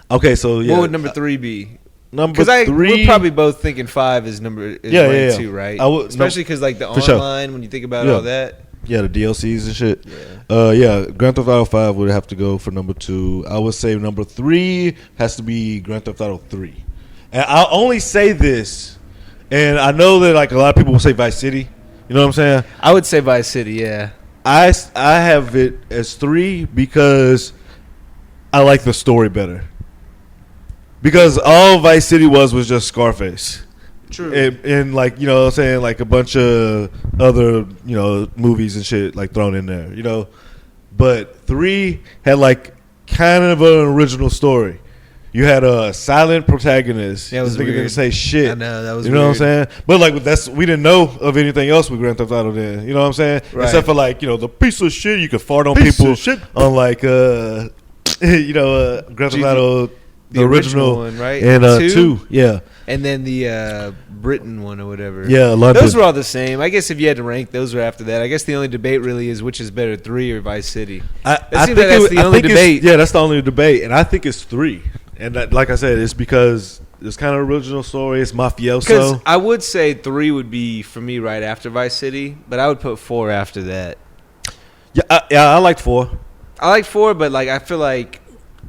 Okay, so yeah, What would number 3 be? number Because 3? we're probably both thinking 5 is ranked Yeah. 2, right? I would- Especially because like the for sure. online, when you think about Yeah. all that. Yeah, the DLCs and shit. Yeah, Grand Theft Auto 5 would have to go for number 2. I would say number 3 has to be Grand Theft Auto 3. And I'll only say this, and I know that like a lot of people will say Vice City. You know what I'm saying? I would say Vice City, yeah. I have it as 3 because I like the story better. Because all Vice City was just Scarface. True. And like, you know what I'm saying, like a bunch of other, movies and shit like thrown in there, But 3 had like kind of an original story. You had a silent protagonist. That was This nigga weird. didn't say shit. I know, that was You know weird. what I'm saying? But like we didn't know of anything else with Grand Theft Auto then. You know what I'm saying? Right. Except for like, the piece of shit you could fart on Piece people of shit. on like Grand Theft Auto The original one, right? And 2? 2, yeah. And then the Britain one or whatever. Yeah, London. Those were all the same. I guess if you had to rank, those were after that. I guess the only debate really is which is better, 3 or Vice City. I seems think like that's the only debate. Yeah, that's the only debate, and I think it's 3. And that, like I said, it's because it's kind of original story. It's Because mafioso. I would say 3 would be for me right after Vice City, but I would put 4 after that. I liked 4. I like 4, but like I feel like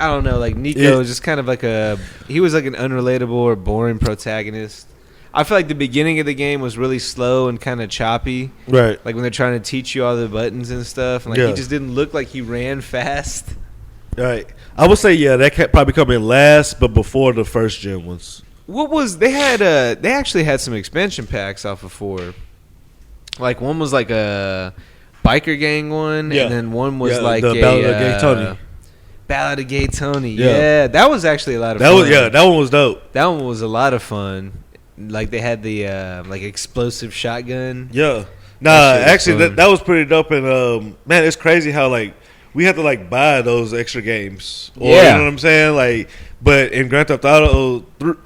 I don't know, like Nico is just kind of like he was like an unrelatable or boring protagonist. I feel like the beginning of the game was really slow and kind of choppy. Right. Like when they're trying to teach you all the buttons and stuff. And like Yeah. he just didn't look like he ran fast. Right. I would say that probably come in last, but before the first gen ones. What was they actually had some expansion packs off of 4. Like one was like a biker gang one, Yeah. and then one was like the Ballad of Gay Tony. Ballad of Gay Tony. Yeah. Yeah, that was actually a lot of That fun. that one was dope. That one was a lot of fun. Like they had the like explosive shotgun. Yeah. That Nah, shit was actually fun. that was pretty dope, and man, it's crazy how like we had to like buy those extra games. Or, Yeah. You know what I'm saying? Like, but in Grand Theft Auto, Grand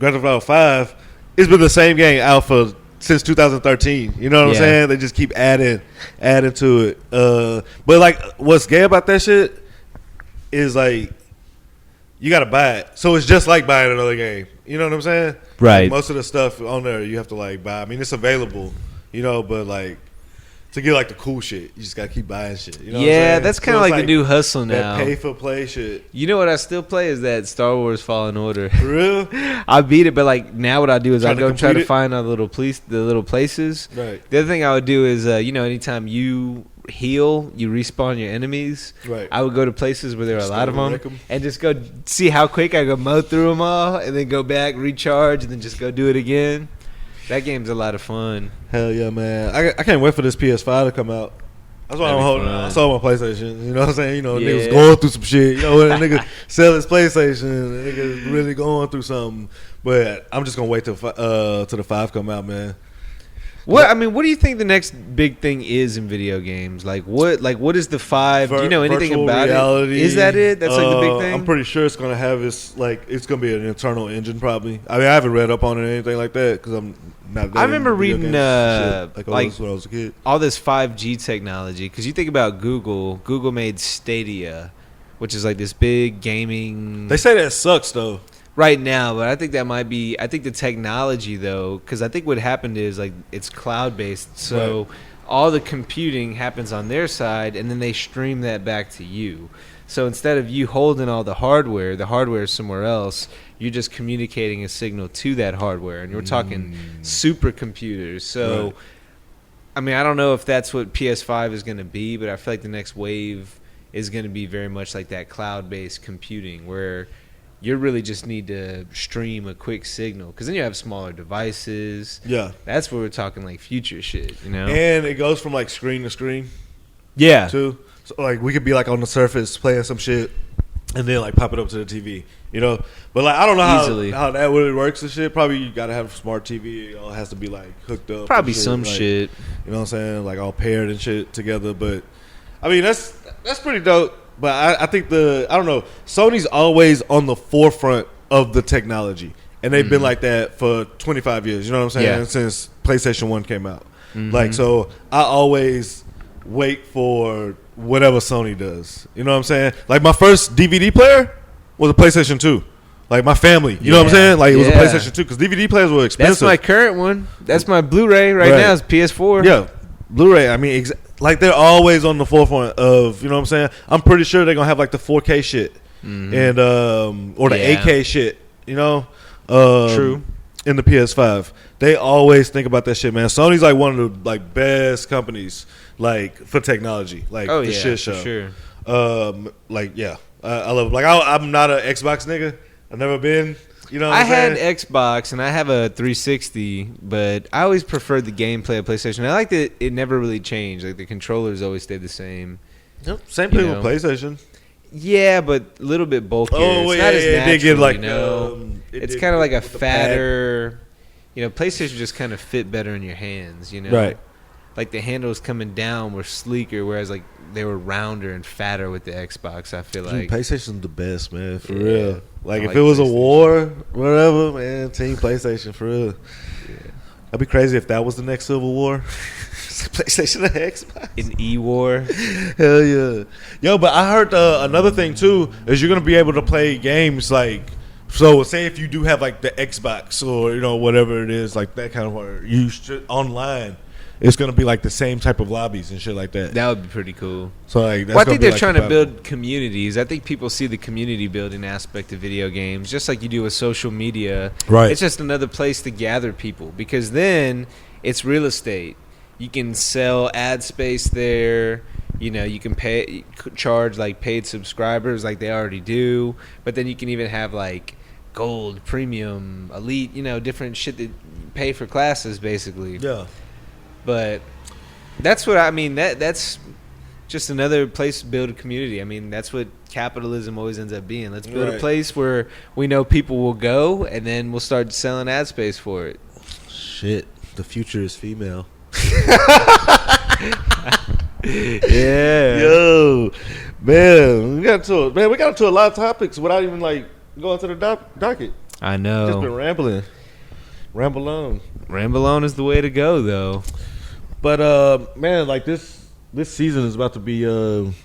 Theft Auto 5, it's been the same game out since 2013. You know what I'm Yeah. saying? They just keep adding to it. But like, what's gay about that shit is like you got to buy it, so it's just like buying another game. You know what I'm saying? Right. Like, most of the stuff on there you have to like buy. I mean, it's available, you know, but like to get like the cool shit, you just gotta keep buying shit. You know what I'm Yeah, saying? that's kind of So it's like the new hustle now. That pay for play shit. You know what I still play is that Star Wars Fallen Order. For real? I beat it, but like now what I do is I go try to complete it? find all the little places. Right. The other thing I would do is anytime you heal, you respawn your enemies. Right. I would go to places where there are a lot of wreck them 'em. and just go see how quick I go mow through them all, and then go back, recharge, and then just go do it again. That game's a lot of fun. Hell yeah, man! I can't wait for this PS5 to come out. That's why I'm holding. I sold my PlayStation. You know what I'm saying? You know, niggas going through some shit. You know, when a nigga sell his PlayStation, a nigga really going through something. But I'm just gonna wait till the 5 come out, man. What do you think the next big thing is in video games? What is the 5? Do you know anything about reality, it? Is that it? That's like the big thing? I'm pretty sure it's gonna have it's gonna be an internal engine probably. I mean, I haven't read up on it or anything like that because I'm not. I remember reading when I was a kid. all this 5G technology, because you think about Google made Stadia, which is like this big gaming. They say that sucks though. Right now, but I think that might be. I think the technology though, because I think what happened is like it's cloud based, so all the computing happens on their side, and then they stream that back to you. So instead of you holding all the hardware is somewhere else. You're just communicating a signal to that hardware, and we're talking supercomputers. So, Right. I mean, I don't know if that's what PS5 is going to be, but I feel like the next wave is going to be very much like that cloud-based computing, where you really just need to stream a quick signal, because then you have smaller devices. Yeah, That's where we're talking like future shit, you know? and it goes from like screen to screen Yeah. too. So like we could be like on the surface playing some shit, and then like pop it up to the TV, you know. But like I don't know how that really works and shit. Probably you gotta have a smart TV. It all has to be like hooked up. Probably shit. some like, shit. You know what I'm saying? Like all paired and shit together. But I mean that's pretty dope. But I think I don't know. Sony's always on the forefront of the technology, and they've been like that for 25 years. You know what I'm saying? Yeah. Since PlayStation 1 came out. Like so, I always wait for whatever Sony does. You know what I'm saying? Like my first DVD player was a PlayStation 2. Like my family, you know what I'm saying? Like it was a PlayStation 2 because DVD players were expensive. That's my current one. That's my Blu-ray right now. It's PS4. Yeah, Blu-ray. I mean, like they're always on the forefront of. You know what I'm saying? I'm pretty sure they're gonna have like the 4K shit and or the 8K shit. You know, True. In the PS5, they always think about that shit, man. Sony's like one of the like best companies like for technology, like the shit show. For sure. I love it. Like I'm not an Xbox nigga. I've never been. You know, what I I'm had saying? Xbox and I have a 360, but I always preferred the gameplay of PlayStation. I like that it never really changed. Like the controllers always stayed the same. Yep, same thing with PlayStation. Yeah, but a little bit bulkier. Oh, it's yeah, not as it natural, did get like you know? It's kind of like a fatter. You know, PlayStation just kind of fit better in your hands. You know, Right. Like the handles coming down were sleeker, whereas like they were rounder and fatter with the Xbox. I feel like PlayStation's the best, man, for Yeah. real. Like I if like it was a PlayStation. war, whatever, man, Team PlayStation for real. That'd be crazy if that was the next Civil War. PlayStation and Xbox. an E-War. Hell yeah, yo! But I heard another thing too is you're gonna be able to play games like. So say if you do have like the Xbox or you know whatever it is like that kind of or you should online, it's gonna be like the same type of lobbies and shit like that. That would be pretty cool. So like, that's Well, I gonna think be, they're like, trying to compatible. build communities. I think people see the community building aspect of video games, just like you do with social media. Right. It's just another place to gather people, because then it's real estate. You can sell ad space there. You know, you can charge like paid subscribers like they already do. But then you can even have like gold, premium, elite, you know, different shit that you pay for classes basically. Yeah. But that's what I mean. That's just another place to build a community. I mean, that's what capitalism always ends up being. Let's build a place where we know people will go, and then we'll start selling ad space for it. Shit, the future is female. Yeah. Yo, man, we got into a lot of topics without even like going to the docket. I Just know. been rambling, ramble on. Ramble on is the way to go, though. But man, like this season is about to be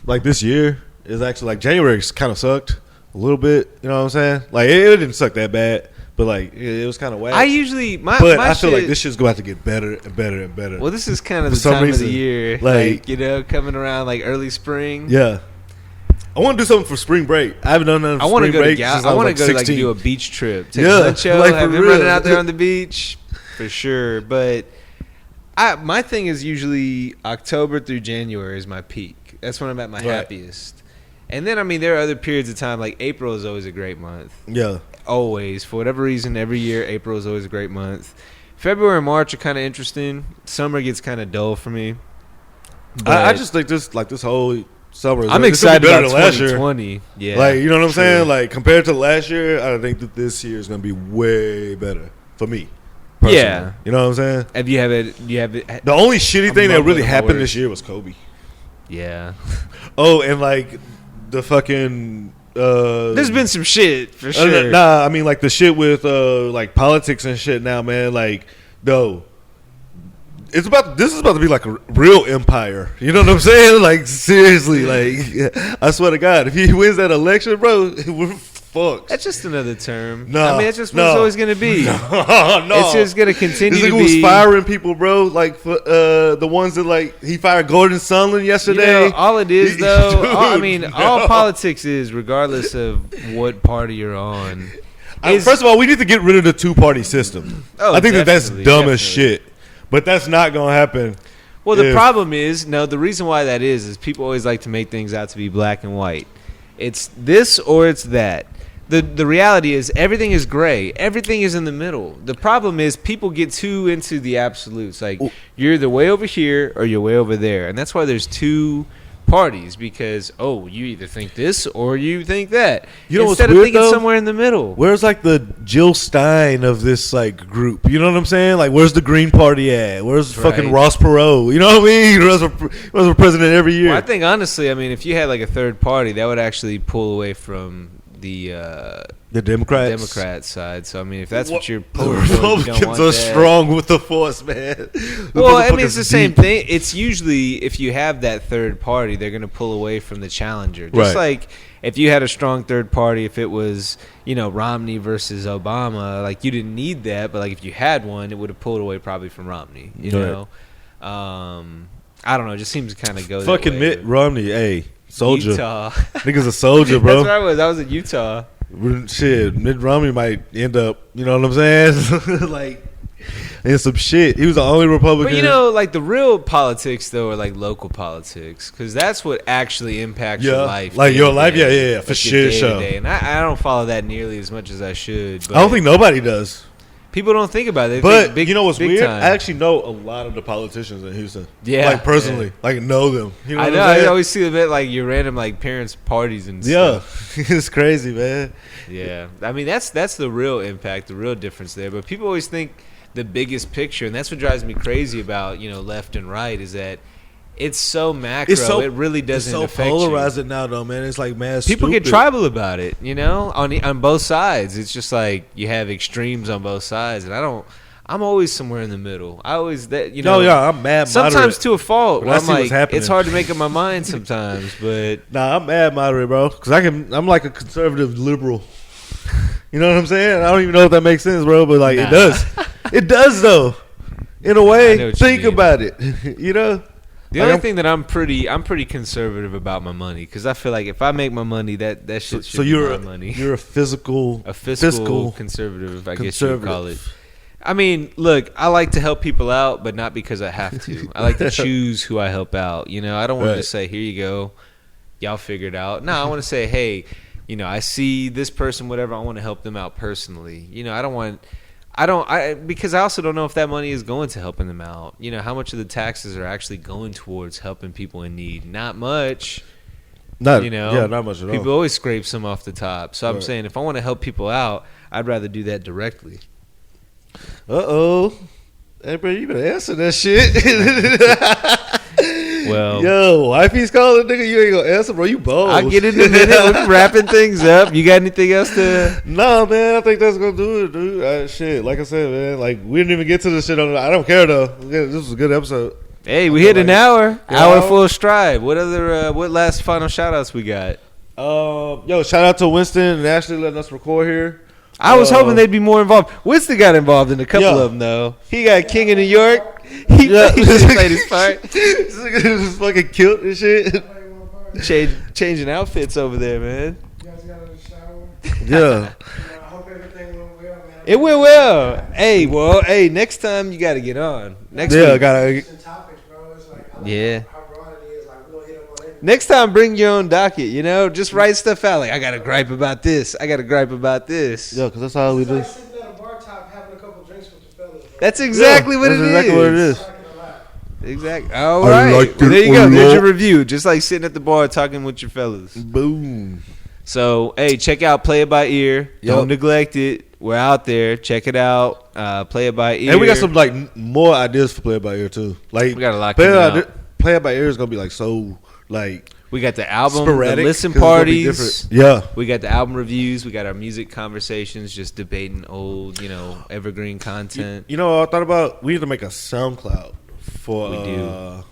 like this year is actually like January's kind of sucked a little bit. You know what I'm saying? Like it didn't suck that bad, but like it was kind of whack. I usually my feel like this shit's going to have to get better and better and better. Well, this is kind of For the some time reason, of the year, like, you know, coming around like early spring. Yeah. I want to do something for spring break. I haven't done nothing for spring break since I was like 16. Do a beach trip. Take Yeah, a huncho, like, have for him real. running out there on the beach for sure. But my thing is usually October through January is my peak. That's when I'm at my happiest. And then, I mean, there are other periods of time. Like April is always a great month. Yeah. Always. For whatever reason, every year, April is always a great month. February and March are kind of interesting. Summer gets kind of dull for me. I just think this whole summer. I'm excited about 2020. Yeah, like, you know what I'm true. saying? Like, compared to last year, I think that this year is going to be way better for me. Personally. Yeah, you know what I'm saying? Have you have it? The only shitty thing that really happened word. this year was Kobe. Yeah. Oh, and like the fucking. There's been some shit for sure. Nah, I mean like the shit with like politics and shit now, man. Like, no. This is about to be like a real empire. You know what I'm saying? Like, seriously, like, I swear to God, if he wins that election, bro, we're fucked. That's just another term. No, I mean, that's just what it's always going to be. No, it's just going to continue this to nigga was be. firing people, bro. Like, the ones that like he fired Gordon Sondland yesterday. You know, all it is, though. Dude, all politics is, regardless of what party you're on. First of all, we need to get rid of the two-party system. Oh, I think that's dumb definitely. as shit. But that's not going to happen. Well, the problem is, the reason why that is people always like to make things out to be black and white. It's this or it's that. The reality is everything is gray. Everything is in the middle. The problem is people get too into the absolutes. Like, you're either way over here or you're way over there. And that's why there's two parties, because you either think this or you think that. You know instead what's of weird, thinking though? somewhere in the middle. Where's like the Jill Stein of this like group? You know what I'm saying? Like, where's the Green Party at? Where's fucking Ross Perot? You know what I mean? He runs for president every year. Well, I think honestly, I mean, if you had like a third party, that would actually pull away from the Democrat side. So I mean, if that's what you're pulling for, you don't want Republicans are that. strong with the force, man. Well, I mean, it's the same thing. It's usually if you have that third party, they're going to pull away from the challenger. Just like if you had a strong third party, if it was Romney versus Obama, like you didn't need that, but like if you had one, it would have pulled away probably from Romney. You know, I don't know. It just seems to kind of go. Fucking that way. Mitt Romney, hey, soldier. Utah. Nigga's a soldier, bro. That's where I was. I was in Utah. Shit, Mitt Romney might end up, you know what I'm saying? Like, in some shit. He was the only Republican. But like the real politics though are like local politics, because that's what actually impacts your life. Like your life, day-to-day. yeah, for Like your sure. day-to-day. And I don't follow that nearly as much as I should. But I don't think nobody does. people don't think about it. They But think big, you know what's big weird? time. I actually know a lot of the politicians in Houston. Yeah, like personally, like know them. You know I what know. I'm I saying? always see them at like your random like parents' parties and Yeah, stuff. it's crazy, man. Yeah, I mean that's the real impact, the real difference there. But people always think the biggest picture, and that's what drives me crazy about left and right, is that it's so macro. It really doesn't It's so affect polarized you. it now, though, man. It's like People stupid. get tribal about it, on both sides. It's just like you have extremes on both sides, and I'm always somewhere in the middle. I always No, yeah, I'm mad. Sometimes moderate. to a fault. When Where I I'm see what's like, happening. it's hard to make up my mind sometimes, but Nah, I'm mad moderate, bro. Because I'm like a conservative liberal. You know what I'm saying? I don't even know if that makes sense, bro. But like, it does. It does, though. In a I know way, what you think mean. about it. You know. The Like, only thing that I'm pretty conservative about my money, because I feel like if I make my money, that shit should be my money. You're a fiscal Conservative, I guess you would call it. I mean, look, I like to help people out, but not because I have to. I like to choose who I help out. I don't want to just say, here you go, y'all figure it out. No, I want to say, hey, I see this person, whatever, I want to help them out personally. Because I also don't know if that money is going to helping them out. How much of the taxes are actually going towards helping people in need? Not much. not much at all. People always scrape some off the top. So I'm saying if I want to help people out, I'd rather do that directly. Hey, bro, you better answer that shit. Well, Yo, wifey's calling, nigga. You ain't gonna answer, bro. You bold. I'll get in a minute. We're wrapping things up. You got anything else to? Nah, man. I think that's gonna do it, dude. Shit, like I said, man. Like we didn't even get to this shit on. I don't care though. This was a good episode. Hey, we hit an hour. Yeah. Hour full of stride. What other? What last final shout outs we got? Yo, shout out to Winston and Ashley letting us record here. I was hoping they'd be more involved. Winston got involved in a couple of them, though. He got King of New York. He played his part. This nigga just fucking killed and shit. Changing outfits over there, man. You guys got in the shower? Yeah. I hope everything went well, man. It went well. Hey, next time you got to get on. Next week. Gotta. Topics, bro. It's like, Yeah. how broad it is. Like, we'll hit them on everything. Next time, bring your own docket. Just write stuff out. Like, I got to gripe about this. I got to gripe about this. Yeah, because that's how we It's do. like sitting at a bar top having a couple drinks with the fellas, bro. That's exactly what it is. Exactly what it is. Exactly. All right. like Well, there you it go. a There's lot. your review. Just like sitting at the bar talking with your fellas. Boom. So, hey, check out Play It By Ear. Don't neglect it. We're out there. Check it out. Play It By Ear. And we got some like more ideas for Play It By Ear too. Like We got a lot Play coming out. Play It By Ear is gonna be like so like We got the album, sporadic. the listen 'cause it's gonna be parties. different. Yeah. We got the album reviews. We got our music conversations, just debating old, evergreen content. You know what I thought about? We need to make a SoundCloud for We do.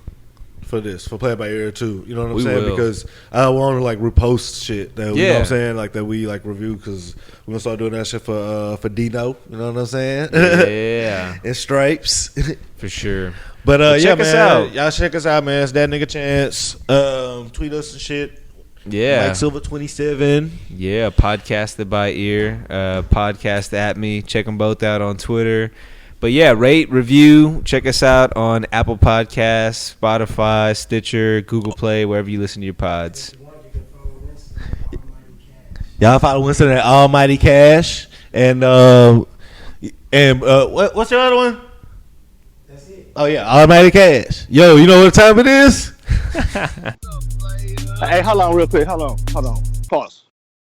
for this, for Play It By Ear too. You know what I'm We saying? will. Because I want to like repost shit that you know Yeah. what I'm saying, like that we like review, because we're gonna start doing that shit for Dino. You know what I'm saying? Yeah, And Stripes. for sure. But But yeah, check us man, out. y'all check us out, man. It's That Nigga Chance. Tweet us and shit. Yeah, Mike Silver 27. yeah. Podcasted by ear. Podcast at me. Check them both out on Twitter. But yeah, rate, review. Check us out on Apple Podcasts, Spotify, Stitcher, Google Play, wherever you listen to your pods. If you want, you can follow Winston at Almighty Cash. Y'all follow Winston at Almighty Cash. And what's your other one? That's it. Oh yeah, Almighty Cash. Yo, you know what time it is? Hey, hold on real quick. Hold on. Pause.